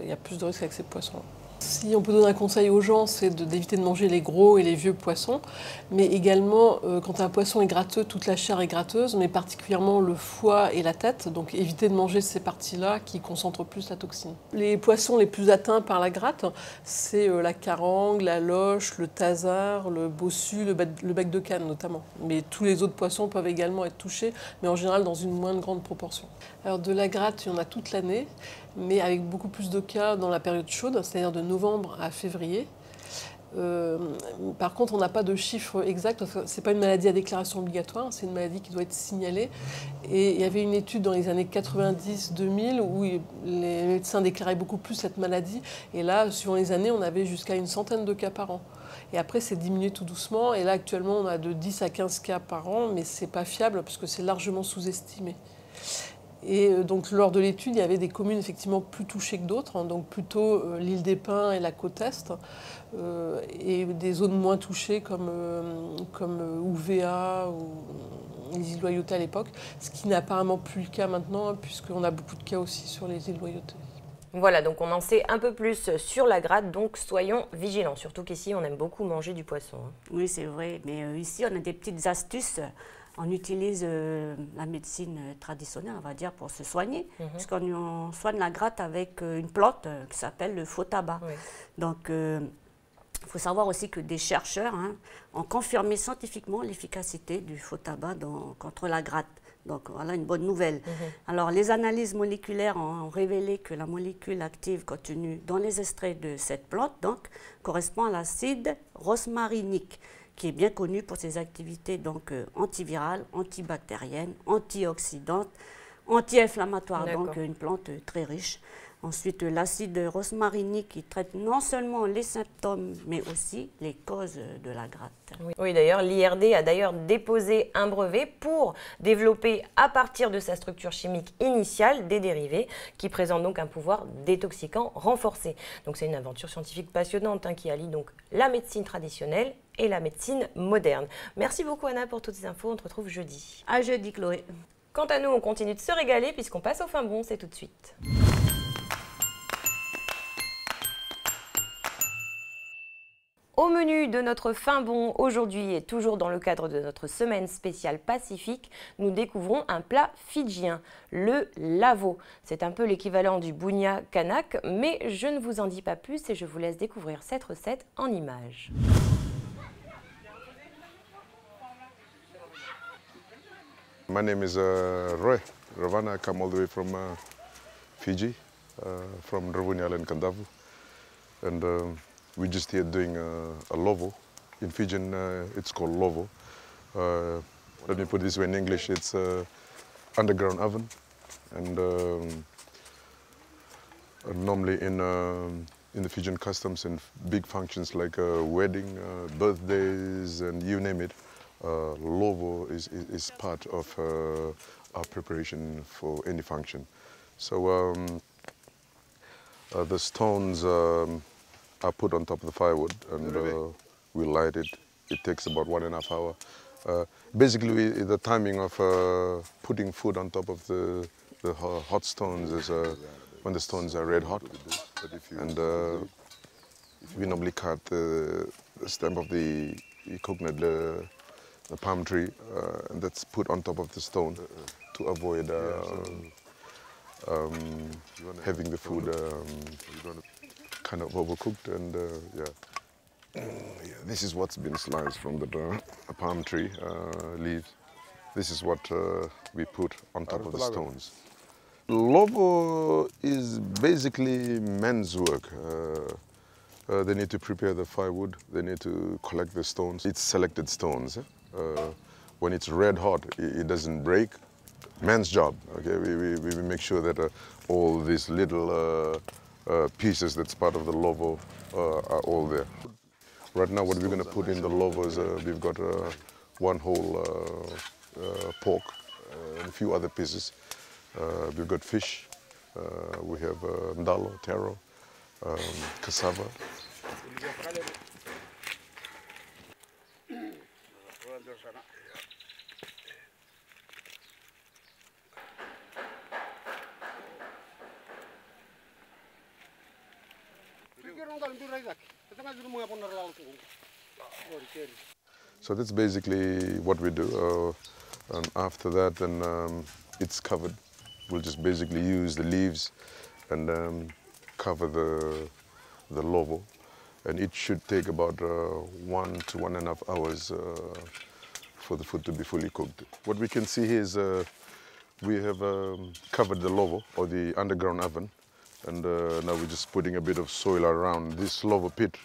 Il y a plus de risques avec ces poissons. Si on peut donner un conseil aux gens, c'est d'éviter de manger les gros et les vieux poissons, mais également quand un poisson est gratteux, toute la chair est gratteuse, mais particulièrement le foie et la tête, donc éviter de manger ces parties-là qui concentrent plus la toxine. Les poissons les plus atteints par la gratte, c'est la carangue, la loche, le thazard, le bossu, le bec de canne notamment. Mais tous les autres poissons peuvent également être touchés, mais en général dans une moins grande proportion. Alors de la gratte, il y en a toute l'année, mais avec beaucoup plus de cas dans la période chaude, c'est-à-dire de novembre à février. Par contre, on n'a pas de chiffres exacts. Ce n'est pas une maladie à déclaration obligatoire, c'est une maladie qui doit être signalée. Et il y avait une étude dans les années 90-2000 où les médecins déclaraient beaucoup plus cette maladie. Et là, suivant les années, on avait jusqu'à une centaine de cas par an. Et après, c'est diminué tout doucement. Et là, actuellement, on a de 10 à 15 cas par an, mais ce n'est pas fiable parce que c'est largement sous-estimé. Et donc, lors de l'étude, il y avait des communes effectivement plus touchées que d'autres, hein, donc plutôt l'île des Pins et la côte Est, et des zones moins touchées comme Ouvéa ou les îles Loyauté à l'époque, ce qui n'est apparemment plus le cas maintenant, hein, puisqu'on a beaucoup de cas aussi sur les îles Loyauté. Voilà, donc on en sait un peu plus sur la gratte, donc soyons vigilants, surtout qu'ici on aime beaucoup manger du poisson. Hein. Oui, c'est vrai, mais ici on a des petites astuces. On utilise la médecine traditionnelle, on va dire, pour se soigner, puisqu'on soigne la gratte avec une plante qui s'appelle le faux tabac. Oui. Donc, il faut savoir aussi que des chercheurs ont confirmé scientifiquement l'efficacité du faux tabac contre la gratte. Donc, voilà une bonne nouvelle. Alors, les analyses moléculaires ont révélé que la molécule active contenue dans les extraits de cette plante donc, correspond à l'acide rosmarinique, qui est bien connu pour ses activités donc antivirales, antibactériennes, antioxydantes, anti-inflammatoires, donc une plante très riche. Ensuite, l'acide rosmarinique qui traite non seulement les symptômes, mais aussi les causes de la gratte. Oui, d'ailleurs, l'IRD a d'ailleurs déposé un brevet pour développer à partir de sa structure chimique initiale des dérivés qui présentent donc un pouvoir détoxicant renforcé. Donc c'est une aventure scientifique passionnante qui allie donc la médecine traditionnelle et la médecine moderne. Merci beaucoup Anna pour toutes ces infos, on te retrouve jeudi. À jeudi Chloé. Quant à nous, on continue de se régaler puisqu'on passe au fin bon, c'est tout de suite. Au menu de notre fin bon aujourd'hui et toujours dans le cadre de notre semaine spéciale Pacifique, nous découvrons un plat fidjien, le lavo. C'est un peu l'équivalent du bounia kanak, mais je ne vous en dis pas plus et je vous laisse découvrir cette recette en images. My name is Roy Ravana. I come all the way from Fiji, from Ravuni Island, Kandavu. And we're just here doing a lovo. In Fijian, it's called lovo. Let me put it this way in English, it's underground oven. And normally in the Fijian customs and big functions like a wedding, birthdays, and you name it, lovo is part of our preparation for any function. So the stones are put on top of the firewood and we light it. It takes about 1.5 hours. Basically, the timing of putting food on top of the hot stones is when the stones are red hot. And we normally cut the stem of the coconut, the palm tree, and that's put on top of the stone to avoid having the food kind of overcooked. And this is what's been sliced from the palm tree leaves. This is what we put on top of the stones. Lovo is basically men's work. They need to prepare the firewood, they need to collect the stones. It's selected stones. When it's red hot, it doesn't break. Man's job, okay? We make sure that all these little pieces that's part of the lovo are all there. Right now what we're going to put in the lovo is we've got one whole pork and a few other pieces. We've got fish, we have ndalo, taro, cassava. So that's basically what we do. And after that, then it's covered. We'll just basically use the leaves and cover the lovo. And it should take about 1 to 1.5 hours for the food to be fully cooked. What we can see here is we have covered the lovo, or the underground oven. And now we're just putting a bit of soil around this lovo pit.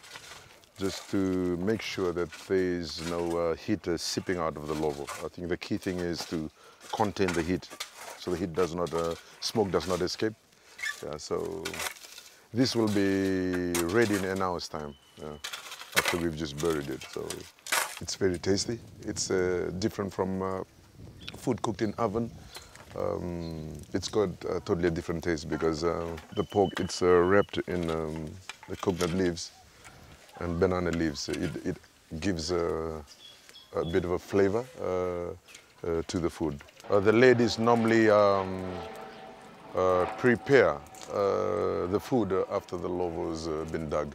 just to make sure that there is no heat seeping out of the lovo. I think the key thing is to contain the heat, so the heat does not, smoke does not escape. Yeah, so this will be ready in an hour's time after we've just buried it. So it's very tasty. It's different from food cooked in oven. It's got totally a different taste because the pork, it's wrapped in the coconut leaves and banana leaves. It gives a bit of a flavor to the food. The ladies normally prepare the food after the lovo's been dug.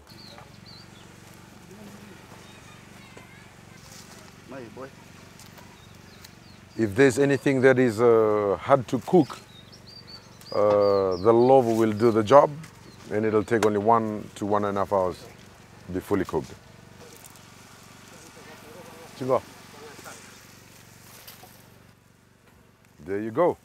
If there's anything that is hard to cook, the lovo will do the job, and it'll take only 1 to 1.5 hours to be fully cooked. There you go.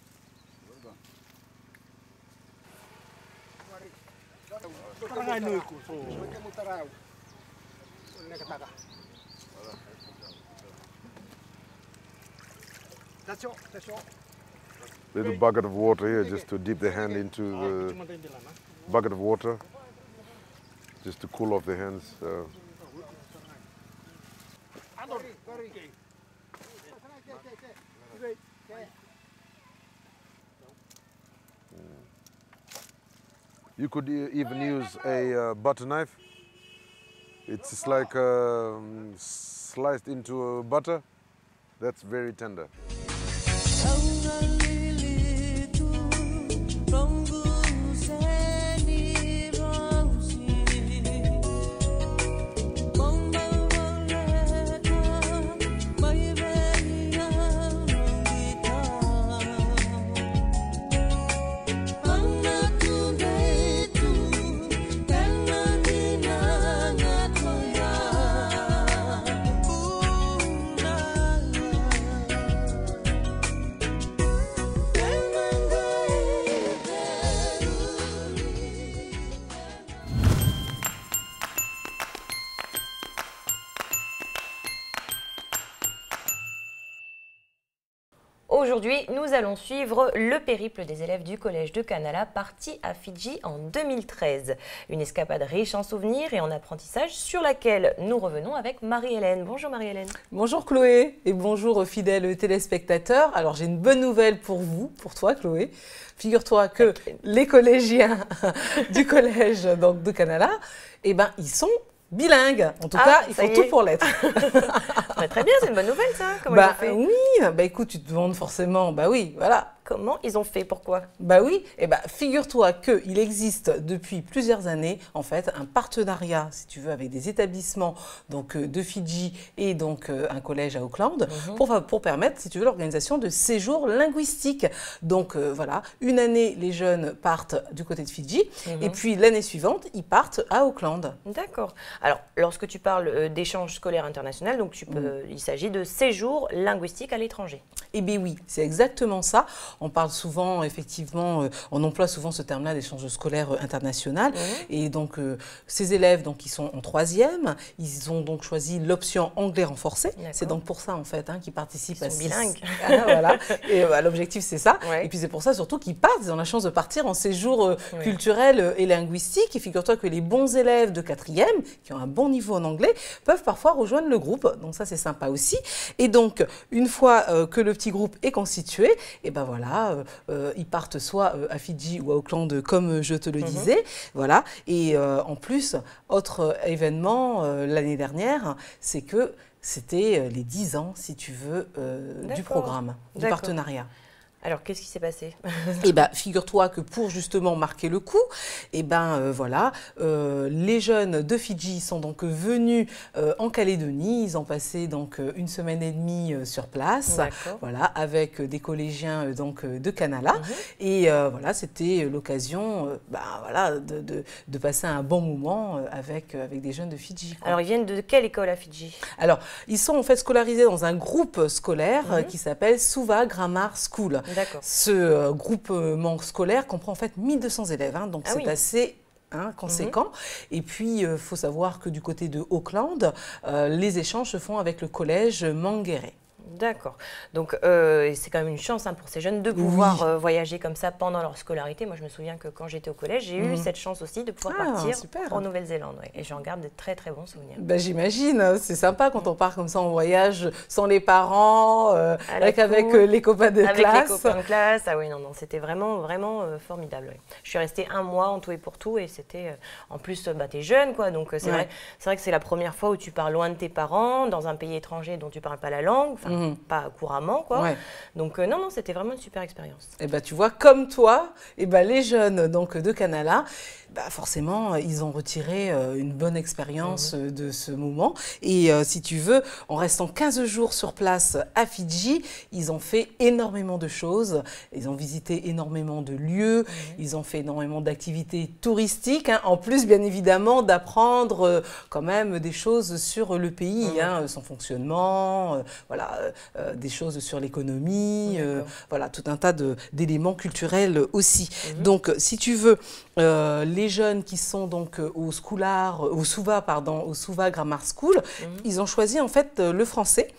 Little bucket of water here just to dip the hand into the bucket of water, just to cool off the hands. You could even use a butter knife. It's like sliced into butter. That's very tender. Aujourd'hui, nous allons suivre le périple des élèves du collège de Kanala partis à Fidji en 2013. Une escapade riche en souvenirs et en apprentissage sur laquelle nous revenons avec Marie-Hélène. Bonjour Marie-Hélène. Bonjour Chloé et bonjour fidèles téléspectateurs. Alors j'ai une bonne nouvelle pour vous, pour toi Chloé. Figure-toi que les collégiens du collège donc, de Kanala, eh ben, ils sont bilingues. En tout cas, il faut tout pour l'être. Très bien, c'est une bonne nouvelle ça. Comment ils ont fait ? Oui, écoute, tu te demandes forcément, oui, voilà. Comment ils ont fait ? Pourquoi ? Oui, figure-toi qu'il existe depuis plusieurs années, en fait, un partenariat, si tu veux, avec des établissements donc, de Fidji et donc un collège à Auckland, pour permettre, si tu veux, l'organisation de séjours linguistiques. Donc voilà, une année, les jeunes partent du côté de Fidji, et puis l'année suivante, ils partent à Auckland. D'accord. Alors, lorsque tu parles d'échanges scolaires internationaux, donc il s'agit de séjours linguistiques à l'étranger. Eh bien oui, c'est exactement ça. On parle souvent, effectivement, on emploie souvent ce terme-là d'échange scolaire international. Et donc, ces élèves, donc, ils sont en 3e, ils ont donc choisi l'option anglais renforcé. C'est donc pour ça, en fait, qu'ils participent à ces... Ils sont bilingues. Voilà. Et l'objectif, c'est ça. Et puis, c'est pour ça, surtout, qu'ils partent. Ils ont la chance de partir en séjour culturel et linguistique. Et figure-toi que les bons élèves de 4e, qui ont un bon niveau en anglais, peuvent parfois rejoindre le groupe. Donc, ça, c'est sympa aussi. Et donc, une fois que le petit groupe est constitué, et ben voilà, ils partent soit à Fidji ou à Auckland, comme je te le disais. Voilà. Et en plus, autre événement l'année dernière, c'est que c'était les 10 ans, si tu veux, du programme, du partenariat. Alors, qu'est-ce qui s'est passé? Eh bien, figure-toi que pour justement marquer le coup, eh ben, voilà, les jeunes de Fidji sont donc venus en Calédonie. Ils ont passé donc 1 semaine et demie sur place, voilà, avec des collégiens donc de Kanala. Et voilà, c'était l'occasion voilà, de passer un bon moment avec des jeunes de Fidji. Alors, ils viennent de quelle école à Fidji? Alors, ils sont en fait scolarisés dans un groupe scolaire qui s'appelle Suva Grammar School. Ce groupement scolaire comprend en fait 1200 élèves, donc c'est assez conséquent. Et puis, il faut savoir que du côté de Auckland, les échanges se font avec le collège Mangere. D'accord. Donc, c'est quand même une chance pour ces jeunes de pouvoir voyager comme ça pendant leur scolarité. Moi, je me souviens que quand j'étais au collège, j'ai eu cette chance aussi de pouvoir partir en Nouvelle-Zélande. Et j'en garde de très, très bons souvenirs. Ben, j'imagine. C'est sympa quand on part comme ça en voyage sans les parents, avec les copains de classe. Avec les copains de classe. Ah oui, non, c'était vraiment, vraiment formidable. Oui. Je suis restée 1 mois en tout et pour tout. Et c'était, en plus, t'es jeune, quoi. Donc, c'est vrai que c'est la première fois où tu pars loin de tes parents, dans un pays étranger dont tu ne parles pas la langue. Pas couramment, quoi. Donc, non, c'était vraiment une super expérience. Et ben, tu vois, comme toi, les jeunes de Canala, forcément, ils ont retiré une bonne expérience de ce moment. Et si tu veux, en restant 15 jours sur place à Fidji, ils ont fait énormément de choses. Ils ont visité énormément de lieux, ils ont fait énormément d'activités touristiques, en plus, bien évidemment, d'apprendre quand même des choses sur le pays, son fonctionnement, des choses sur l'économie, voilà, tout un tas d'éléments culturels aussi. Donc, si tu veux, les jeunes qui sont donc au Suva Grammar School, ils ont choisi en fait le français,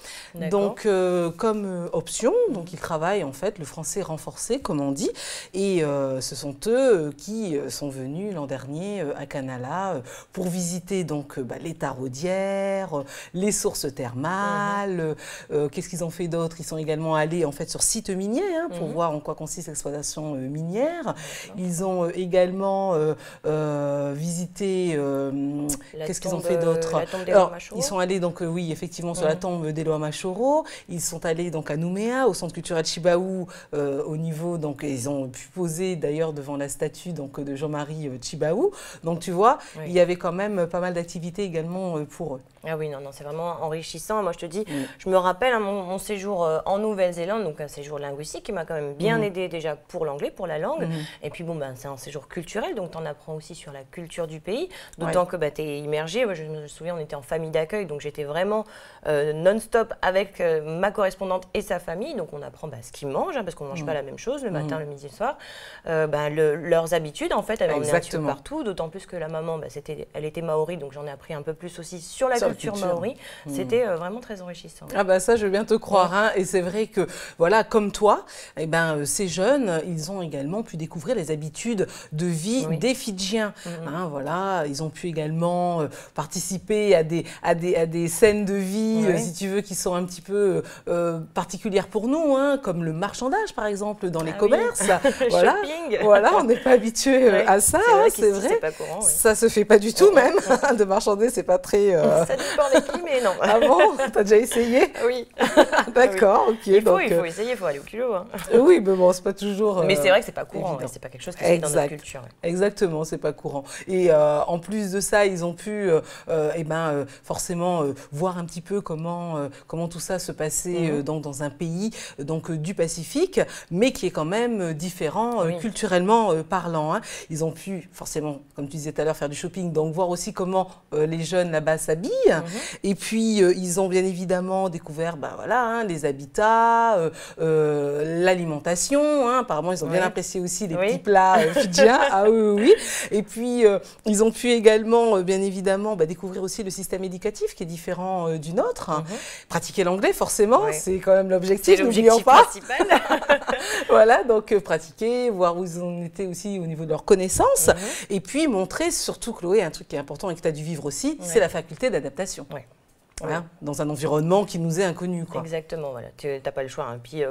donc comme option. Donc, ils travaillent en fait le français renforcé, comme on dit, et ce sont eux qui sont venus l'an dernier à Canala pour visiter donc les taraudières, les sources thermales. Qu'est-ce qu'ils ont fait d'autre? Ils sont également allés en fait sur site minier pour voir en quoi consiste l'exploitation minière. Ils ont également visité. Qu'est-ce qu'ils ont fait d'autre? Ils sont allés donc effectivement sur la tombe d'Eloa Machoro. Ils sont allés donc à Nouméa, au centre culturel Chibaou, au niveau donc ils ont pu poser d'ailleurs devant la statue donc de Jean-Marie Chibaou. Donc tu vois, il y avait quand même pas mal d'activités également pour eux. Ah oui, non, c'est vraiment enrichissant. Moi, je te dis, je me rappelle mon séjour en Nouvelle-Zélande, donc un séjour linguistique qui m'a quand même bien aidé déjà pour l'anglais, pour la langue. Et puis bon, c'est un séjour culturel, donc tu en apprends aussi sur la culture du pays, d'autant que tu es immergé. Moi, je me souviens, on était en famille d'accueil, donc j'étais vraiment non-stop avec ma correspondante et sa famille. Donc on apprend ce qu'ils mangent, parce qu'on ne mange pas la même chose le matin, le midi, le soir. Leurs habitudes, en fait, elles m'emmenaient un petit peu partout, d'autant plus que la maman, elle était maori, donc j'en ai appris un peu plus aussi sur la culture maori. C'était vraiment très enrichissant. Ah ça, je veux bien te croire. Et c'est vrai que, voilà, comme toi, ces jeunes, ils ont également pu découvrir les habitudes de vie des Fidjiens. Voilà, ils ont pu également participer à des scènes de vie, si tu veux, qui sont un petit peu particulières pour nous, comme le marchandage, par exemple, dans les commerces. Voilà, voilà, on n'est pas habitué à ça, c'est vrai. Pas courant, ça se fait pas du tout, même. De marchander, c'est pas très... Ça dépend des qui, mais non. Ah bon? T'as déjà essayé? Oui. D'accord, ok. Il faut essayer, il faut aller au culot. Oui, mais bon, c'est pas toujours... Mais c'est vrai que c'est pas courant, c'est pas quelque chose qui est dans notre culture. Exactement, c'est pas courant. Et en plus de ça, ils ont pu forcément voir un petit peu comment tout ça se passait dans un pays du Pacifique, mais qui est quand même différent culturellement parlant. Ils ont pu forcément, comme tu disais tout à l'heure, faire du shopping, donc voir aussi comment les jeunes là-bas s'habillent. Et puis, ils ont bien évidemment découvert les habitats, l'alimentation. Apparemment, ils ont bien apprécié aussi les petits plats fidjiens. Ah oui. Et puis, ils ont pu également, bien évidemment, découvrir aussi le système éducatif qui est différent du nôtre. Pratiquer l'anglais, forcément, c'est quand même l'objectif, n'oublions pas. Principal. Voilà, donc pratiquer, voir où ils en étaient aussi au niveau de leurs connaissances. Et puis, montrer surtout, Chloé, un truc qui est important et que tu as dû vivre aussi, c'est la faculté d'adaptation. Dans un environnement qui nous est inconnu. Exactement, voilà. Tu n'as pas le choix. Puis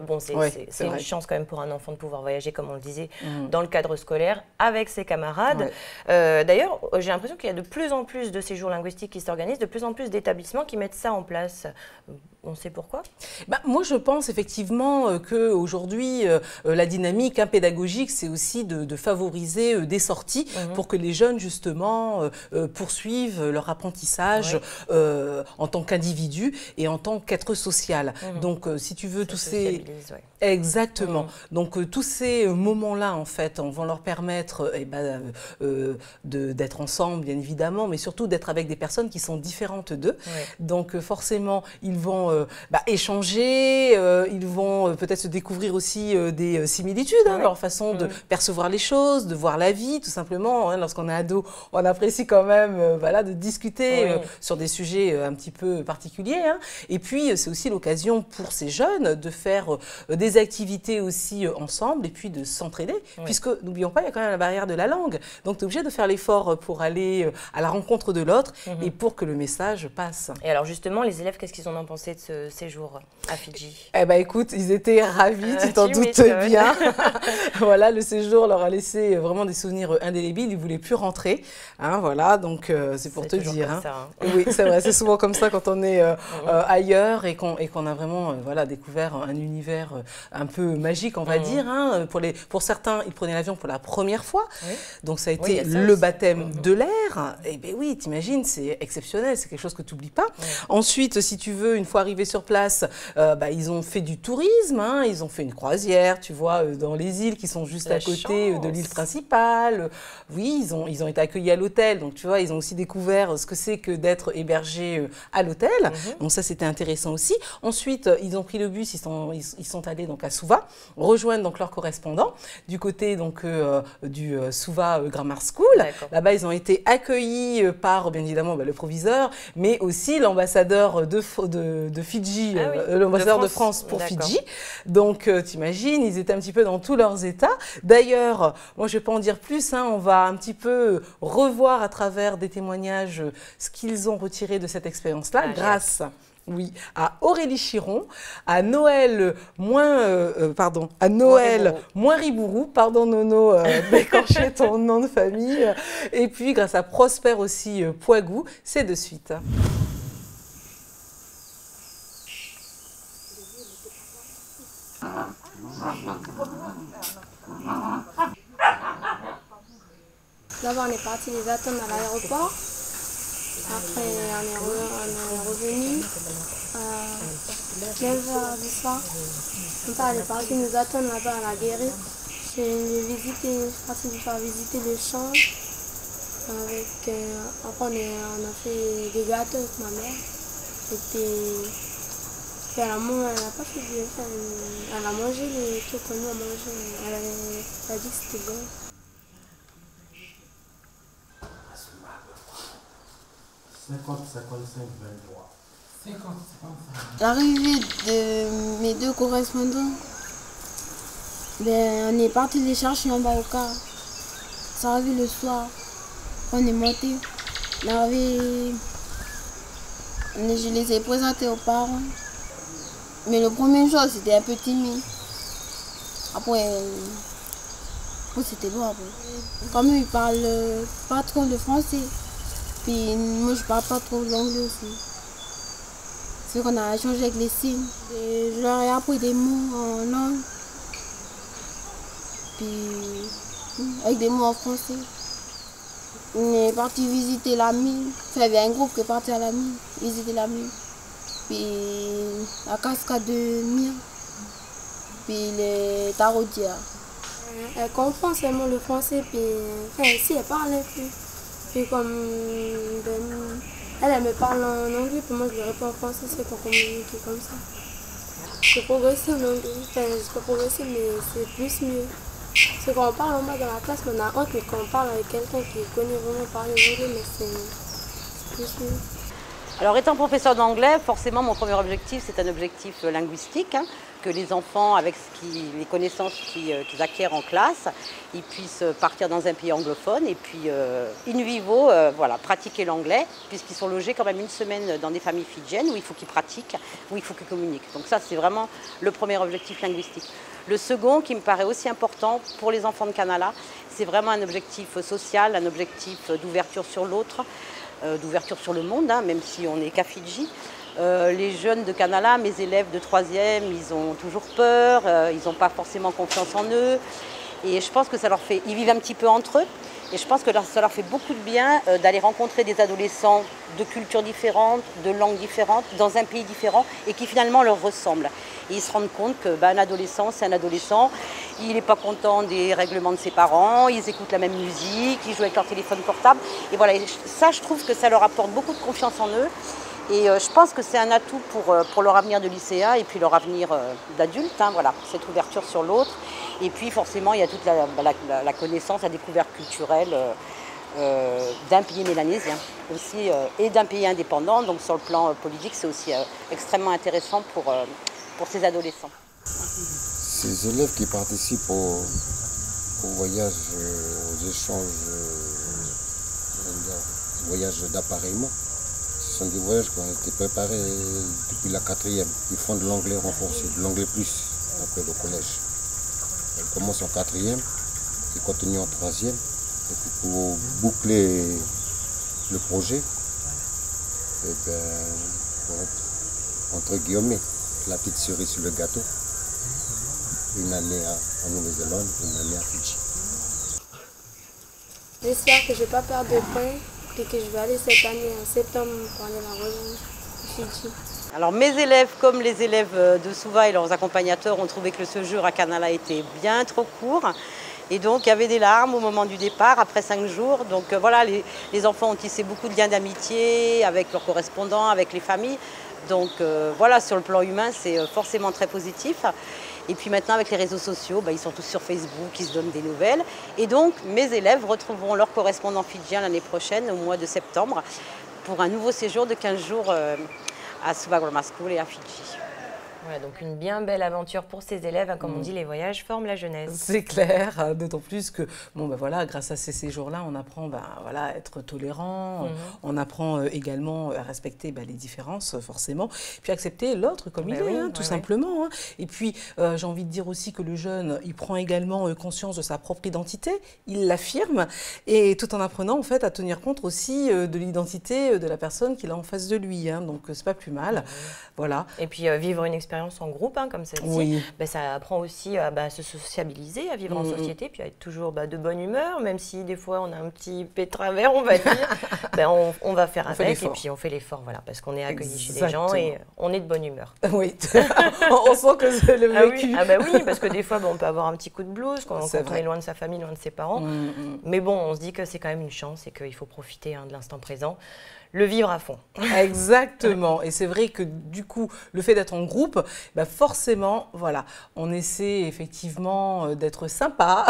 c'est une chance quand même pour un enfant de pouvoir voyager, comme on le disait, dans le cadre scolaire, avec ses camarades. D'ailleurs, j'ai l'impression qu'il y a de plus en plus de séjours linguistiques qui s'organisent, de plus en plus d'établissements qui mettent ça en place. On sait pourquoi? Moi, je pense effectivement qu'aujourd'hui, la dynamique pédagogique, c'est aussi de favoriser des sorties pour que les jeunes, justement, poursuivent leur apprentissage en tant tant qu'individu et en tant qu'être social. Donc, si tu veux, tous ces... Exactement. Donc, tous ces moments-là, en fait, vont leur permettre d'être ensemble, bien évidemment, mais surtout d'être avec des personnes qui sont différentes d'eux. Donc, forcément, ils vont échanger, ils vont peut-être se découvrir aussi des similitudes, leur façon de percevoir les choses, de voir la vie, tout simplement. Lorsqu'on est ado, on apprécie quand même de discuter sur des sujets un petit peu particuliers. Et puis, c'est aussi l'occasion pour ces jeunes de faire des activités aussi ensemble et puis de s'entraider, puisque, n'oublions pas, il y a quand même la barrière de la langue. Donc, tu es obligé de faire l'effort pour aller à la rencontre de l'autre et pour que le message passe. Et alors, justement, les élèves, qu'est-ce qu'ils en ont pensé de ce séjour à Fidji? Eh bien, écoute, ils étaient ravis, tu t'en doutes bien. Voilà, le séjour leur a laissé vraiment des souvenirs indélébiles. Ils ne voulaient plus rentrer. Voilà, donc c'est pour te dire. Oui, c'est vrai, c'est souvent comme ça quand on est ailleurs et qu'on a vraiment découvert un univers un peu magique, on va dire. Pour certains, ils prenaient l'avion pour la première fois. Donc, ça a été le baptême de l'air. Et bien oui, t'imagines, c'est exceptionnel, c'est quelque chose que tu n'oublies pas. Ensuite, si tu veux, une fois arrivés sur place, ils ont fait du tourisme. Ils ont fait une croisière, tu vois, dans les îles qui sont juste à côté de l'île principale. Oui, ils ont été accueillis à l'hôtel. Donc, tu vois, ils ont aussi découvert ce que c'est que d'être hébergés à l'hôtel. Donc, ça, c'était intéressant aussi. Ensuite, ils ont pris le bus, ils sont allés donc à Suva, rejoindre donc leur correspondant du côté donc du Suva Grammar School. Là-bas, ils ont été accueillis par, bien évidemment, le proviseur, mais aussi l'ambassadeur de Fidji, l'ambassadeur de France pour Fidji. Donc, t'imagines, ils étaient un petit peu dans tous leurs états. D'ailleurs, moi, je ne vais pas en dire plus, on va un petit peu revoir à travers des témoignages ce qu'ils ont retiré de cette expérience-là, grâce à Aurélie Chiron, à Noël Ribourou, pardon Nono d'écorcher ton nom de famille, et puis grâce à Prosper aussi Poigou, c'est de suite. D'abord, on est parti les attendre à l'aéroport. Après, on est revenu à 9h du soir. On est parti nous attendre là-bas à la guérite. Je suis partie faire visiter le champ. Après, on a fait des gâteaux avec ma mère. Elle a pas fait du elle a mangé les trucs qu'on a mangé. Elle a dit que c'était bon. L'arrivée de mes deux correspondants, on est parti les chercher en bas au car. C'est arrivé le soir, on est monté. Je les ai présentés aux parents. Mais le premier jour, c'était un peu timide. Après c'était bon après. Comme ils parlent pas trop le français. Puis moi, je parle pas trop l'anglais aussi. C'est qu'on a échangé avec les signes. Je leur ai appris des mots en langue. Puis avec des mots en français. On est parti visiter la mine. Il y avait un groupe qui est parti à la mine, visiter la mine. Puis la cascade de Mire. Puis les taraudières. Elle comprend seulement le français, puis si elle parle un peu. Puis comme elle me parle en anglais, puis moi je lui réponds en français, c'est qu'on communique comme ça. J'ai progressé en anglais, j'ai pas progressé, mais c'est plus mieux. C'est quand on parle en bas dans la classe, on a honte, mais quand on parle avec quelqu'un qui connaît vraiment parler anglais, mais c'est plus mieux. Alors étant professeur d'anglais, forcément mon premier objectif c'est un objectif linguistique, que les enfants avec les connaissances qu'ils acquièrent en classe, ils puissent partir dans un pays anglophone et puis in vivo pratiquer l'anglais puisqu'ils sont logés quand même une semaine dans des familles fidjiennes où il faut qu'ils pratiquent, où il faut qu'ils communiquent. Donc ça c'est vraiment le premier objectif linguistique. Le second qui me paraît aussi important pour les enfants de Kanala, c'est vraiment un objectif social, un objectif d'ouverture sur l'autre, d'ouverture sur le monde, même si on n'est qu'à Fidji. Les jeunes de Kanala, mes élèves de 3e, ils ont toujours peur, ils n'ont pas forcément confiance en eux. Et je pense que ça leur fait... Ils vivent un petit peu entre eux. Et je pense que ça leur fait beaucoup de bien d'aller rencontrer des adolescents de cultures différentes, de langues différentes, dans un pays différent et qui finalement leur ressemblent. Et ils se rendent compte qu'un adolescent, c'est un adolescent, il n'est pas content des règlements de ses parents, ils écoutent la même musique, ils jouent avec leur téléphone portable. Et voilà, ça je trouve que ça leur apporte beaucoup de confiance en eux. Et je pense que c'est un atout pour leur avenir de lycéen et puis leur avenir d'adulte, hein, voilà, cette ouverture sur l'autre. Et puis forcément, il y a toute la connaissance, la découverte culturelle d'un pays mélanésien aussi et d'un pays indépendant. Donc sur le plan politique, c'est aussi extrêmement intéressant pour ces adolescents. Ces élèves qui participent au voyage, aux échanges, voyages d'appareillement, ce sont des voyages qui ont été préparés depuis la 4e. Ils font de l'anglais renforcé, de l'anglais plus, on appelle au collège. Ils commencent en 4e, ils continuent en 3e. Et puis pour boucler le projet, et bien, entre guillemets, la petite cerise sur le gâteau, une année en Nouvelle-Zélande, une année à Fidji. J'espère que je ne vais pas perdre de points et que je vais aller cette année en septembre pour aller la rejoindre à Fidji. Alors mes élèves, comme les élèves de Suva et leurs accompagnateurs, ont trouvé que le séjour à Canala était bien trop court. Et donc il y avait des larmes au moment du départ, après 5 jours. Donc voilà, les enfants ont tissé beaucoup de liens d'amitié avec leurs correspondants, avec les familles. Donc voilà, sur le plan humain, c'est forcément très positif. Et puis maintenant, avec les réseaux sociaux, ils sont tous sur Facebook, ils se donnent des nouvelles. Et donc, mes élèves retrouveront leurs correspondants fidjiens l'année prochaine, au mois de septembre, pour un nouveau séjour de 15 jours à Suva Grammar School et à Fidji. Voilà, donc une bien belle aventure pour ces élèves. Hein, comme on dit, les voyages forment la jeunesse. C'est clair, d'autant plus que, voilà, grâce à ces séjours-là, on apprend voilà, à être tolérant, on apprend également à respecter les différences, forcément, puis accepter l'autre comme il est, tout simplement. Hein. Et puis, j'ai envie de dire aussi que le jeune, il prend également conscience de sa propre identité, il l'affirme, et tout en apprenant, en fait, à tenir compte aussi de l'identité de la personne qu'il a en face de lui. Hein. Donc, c'est pas plus mal. Voilà. Et puis, vivre une expérience en groupe, hein, comme celle-ci, ça apprend aussi à se sociabiliser, à vivre en société, puis à être toujours de bonne humeur, même si des fois on a un petit pétravers, on va dire, on va faire avec et puis on fait l'effort, voilà, parce qu'on est accueilli chez des gens et on est de bonne humeur. Oui, on sent que c'est le vécu. Oui, parce que des fois on peut avoir un petit coup de blues quand on est loin de sa famille, loin de ses parents, mais bon, on se dit que c'est quand même une chance et qu'il faut profiter de l'instant présent. Le vivre à fond. Exactement. Et c'est vrai que du coup, le fait d'être en groupe, forcément, voilà, on essaie effectivement d'être sympa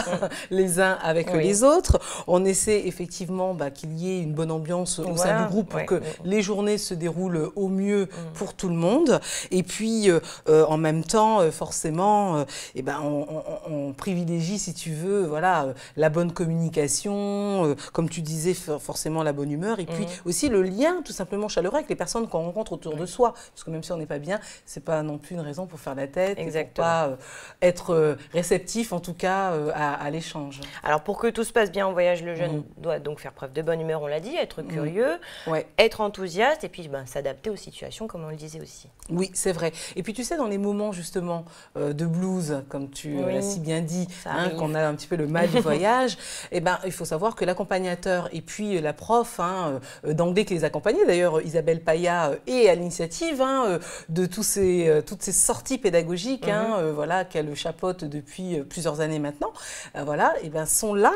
les uns avec les autres. On essaie effectivement qu'il y ait une bonne ambiance au sein du groupe pour que les journées se déroulent au mieux pour tout le monde. Et puis, en même temps, forcément, on privilégie, si tu veux, voilà, la bonne communication, comme tu disais, forcément la bonne humeur. Et puis aussi le lien tout simplement chaleureux avec les personnes qu'on rencontre autour de soi. Parce que même si on n'est pas bien, c'est pas non plus une raison pour faire la tête, et pour pas être réceptif en tout cas à l'échange. Alors pour que tout se passe bien en voyage, le jeune doit donc faire preuve de bonne humeur, on l'a dit, être curieux, être enthousiaste et puis s'adapter aux situations comme on le disait aussi. Oui, c'est vrai. Et puis tu sais, dans les moments justement de blues, comme tu l'as si bien dit, qu'on a un petit peu le mal du voyage, il faut savoir que l'accompagnateur et puis la prof d'anglais qui les accompagner. D'ailleurs, Isabelle Paya est à l'initiative de toutes ces sorties pédagogiques voilà, qu'elle chapeaute depuis plusieurs années maintenant. Voilà, et sont là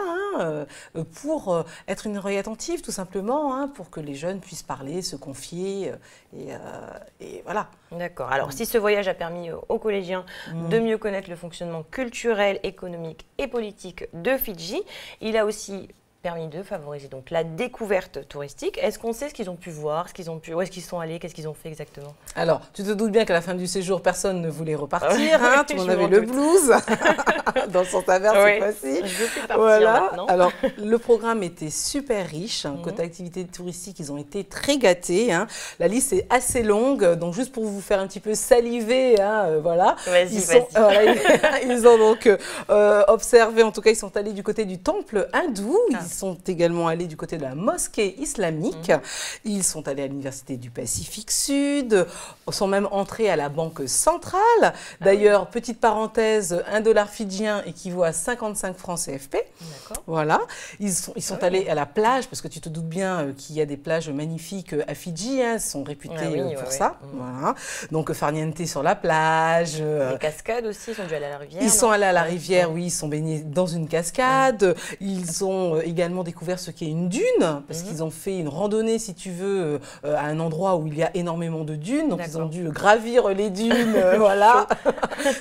pour être une oreille attentive, tout simplement, pour que les jeunes puissent parler, se confier. Et voilà. D'accord. Alors, si ce voyage a permis aux collégiens de mieux connaître le fonctionnement culturel, économique et politique de Fidji, il a aussi permis de favoriser donc la découverte touristique. Est-ce qu'on sait ce qu'ils ont pu voir, où est-ce qu'ils sont allés, qu'est-ce qu'ils ont fait exactement? Alors, tu te doutes bien qu'à la fin du séjour, personne ne voulait repartir. Tout le monde avait le blues dans son taverne cette fois-ci. Je peux partir maintenant. Alors, le programme était super riche. Côté activités touristiques, ils ont été très gâtés. La liste est assez longue, donc juste pour vous faire un petit peu saliver, voilà. Vas-y. Ils ont donc observé, en tout cas, ils sont allés du côté du temple hindou. Ils sont également allés du côté de la mosquée islamique. Ils sont allés à l'Université du Pacifique Sud, sont même entrés à la Banque centrale. D'ailleurs, petite parenthèse, $1 fidjien équivaut à 55 francs CFP. Voilà. Ils sont allés à la plage, parce que tu te doutes bien qu'il y a des plages magnifiques à Fidji, hein, sont réputées pour ça. Voilà. Donc, farniente sur la plage. Les cascades aussi, ils sont dû aller à la rivière. Ils sont allés à la rivière, oui, ils sont baignés dans une cascade. Ils ont également découvert ce qu'est une dune, parce qu'ils ont fait une randonnée, si tu veux, à un endroit où il y a énormément de dunes. Donc, ils ont dû gravir les dunes. Voilà.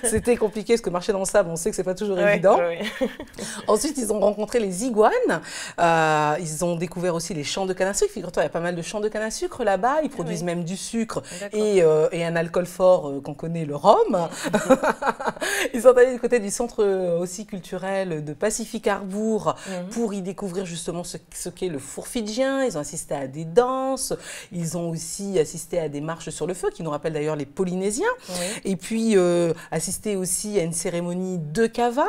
C'était compliqué, parce que marcher dans le sable, on sait que c'est pas toujours évident. Ensuite, ils ont rencontré les iguanes. Ils ont découvert aussi les champs de canne à sucre. Figure-toi, il y a pas mal de champs de canne à sucre là-bas. Ils produisent même du sucre et un alcool fort qu'on connaît, le rhum. Ils sont allés du côté du centre aussi culturel de Pacific Harbour pour y découvrir justement ce qu'est le four fidjien. Ils ont assisté à des danses. Ils ont aussi assisté à des marches sur le feu qui nous rappellent d'ailleurs les Polynésiens. Et puis assisté aussi à une cérémonie de kava,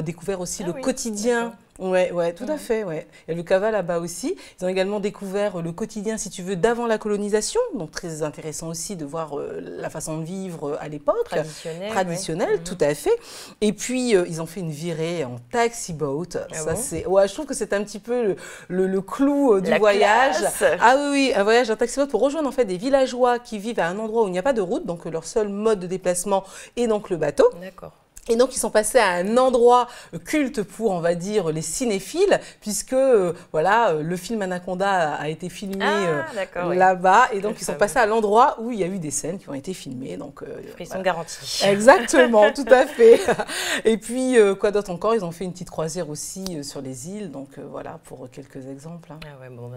découvert aussi le quotidien. Ouais, tout à fait, ouais. Il y a le kava là-bas aussi. Ils ont également découvert le quotidien, si tu veux, d'avant la colonisation. Donc, très intéressant aussi de voir la façon de vivre à l'époque. Traditionnelle, tout à fait. Et puis, ils ont fait une virée en taxi boat. Ça, c'est... Ouais, je trouve que c'est un petit peu le clou du voyage. Ah oui, un voyage en taxi boat pour rejoindre en fait des villageois qui vivent à un endroit où il n'y a pas de route. Donc, leur seul mode de déplacement est donc le bateau. D'accord. Et donc, ils sont passés à un endroit culte pour, on va dire, les cinéphiles, puisque, voilà, le film Anaconda a été filmé là-bas. Et donc, ils sont passés à l'endroit où il y a eu des scènes qui ont été filmées. Donc, frisson garanti. Exactement, tout à fait. Et puis, quoi d'autre encore? Ils ont fait une petite croisière aussi sur les îles. Donc, voilà, pour quelques exemples. Ah ouais, bon,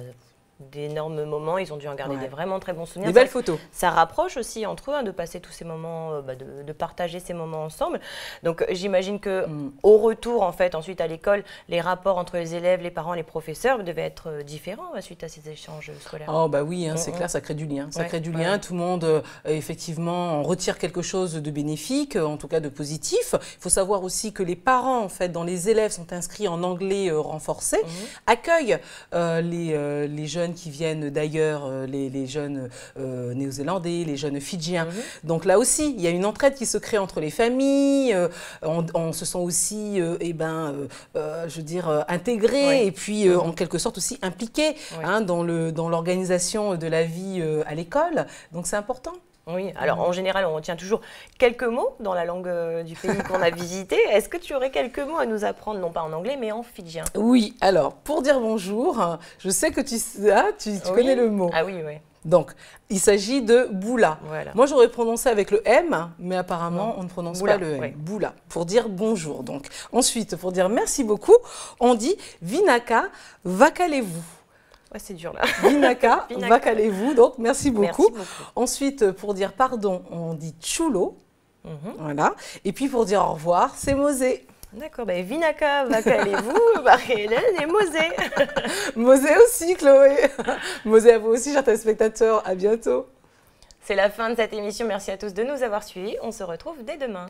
d'énormes moments, ils ont dû en garder des vraiment très bons souvenirs. Des belles photos. Ça rapproche aussi entre eux de passer tous ces moments, de partager ces moments ensemble. Donc j'imagine que au retour, en fait, ensuite à l'école, les rapports entre les élèves, les parents, les professeurs devaient être différents suite à ces échanges scolaires. Oh bah oui, hein, c'est clair, ça crée du lien. Ça crée du lien. Tout le monde, effectivement, en retire quelque chose de bénéfique, en tout cas de positif. Il faut savoir aussi que les parents, en fait, dont les élèves sont inscrits en anglais renforcé, accueillent les jeunes qui viennent d'ailleurs, les jeunes néo-zélandais, les jeunes fidjiens. Donc là aussi, il y a une entraide qui se crée entre les familles, on se sent aussi, je veux dire, intégrés et puis en quelque sorte aussi impliqués dans l'organisation de la vie à l'école. Donc c'est important. Oui, alors en général, on retient toujours quelques mots dans la langue du pays qu'on a visité. Est-ce que tu aurais quelques mots à nous apprendre, non pas en anglais, mais en fidjien? Oui, alors, pour dire bonjour, je sais que tu connais le mot. Ah oui, oui. Donc, il s'agit de boula. Voilà. Moi, j'aurais prononcé avec le M, mais apparemment, on ne prononce pas le M. Boula, pour dire bonjour. Donc, ensuite, pour dire merci beaucoup, on dit vinaka, vakalez-vous. Ouais, c'est dur là. Vinaka, vakalez-vous, donc merci beaucoup. Ensuite, pour dire pardon, on dit chulo. Voilà. Et puis pour dire au revoir, c'est Mosé. D'accord, ben vinaka, vakalez-vous, Marie-Hélène et Mosé. Mosé aussi, Chloé. Mosé à vous aussi, chers téléspectateurs. À bientôt. C'est la fin de cette émission. Merci à tous de nous avoir suivis. On se retrouve dès demain.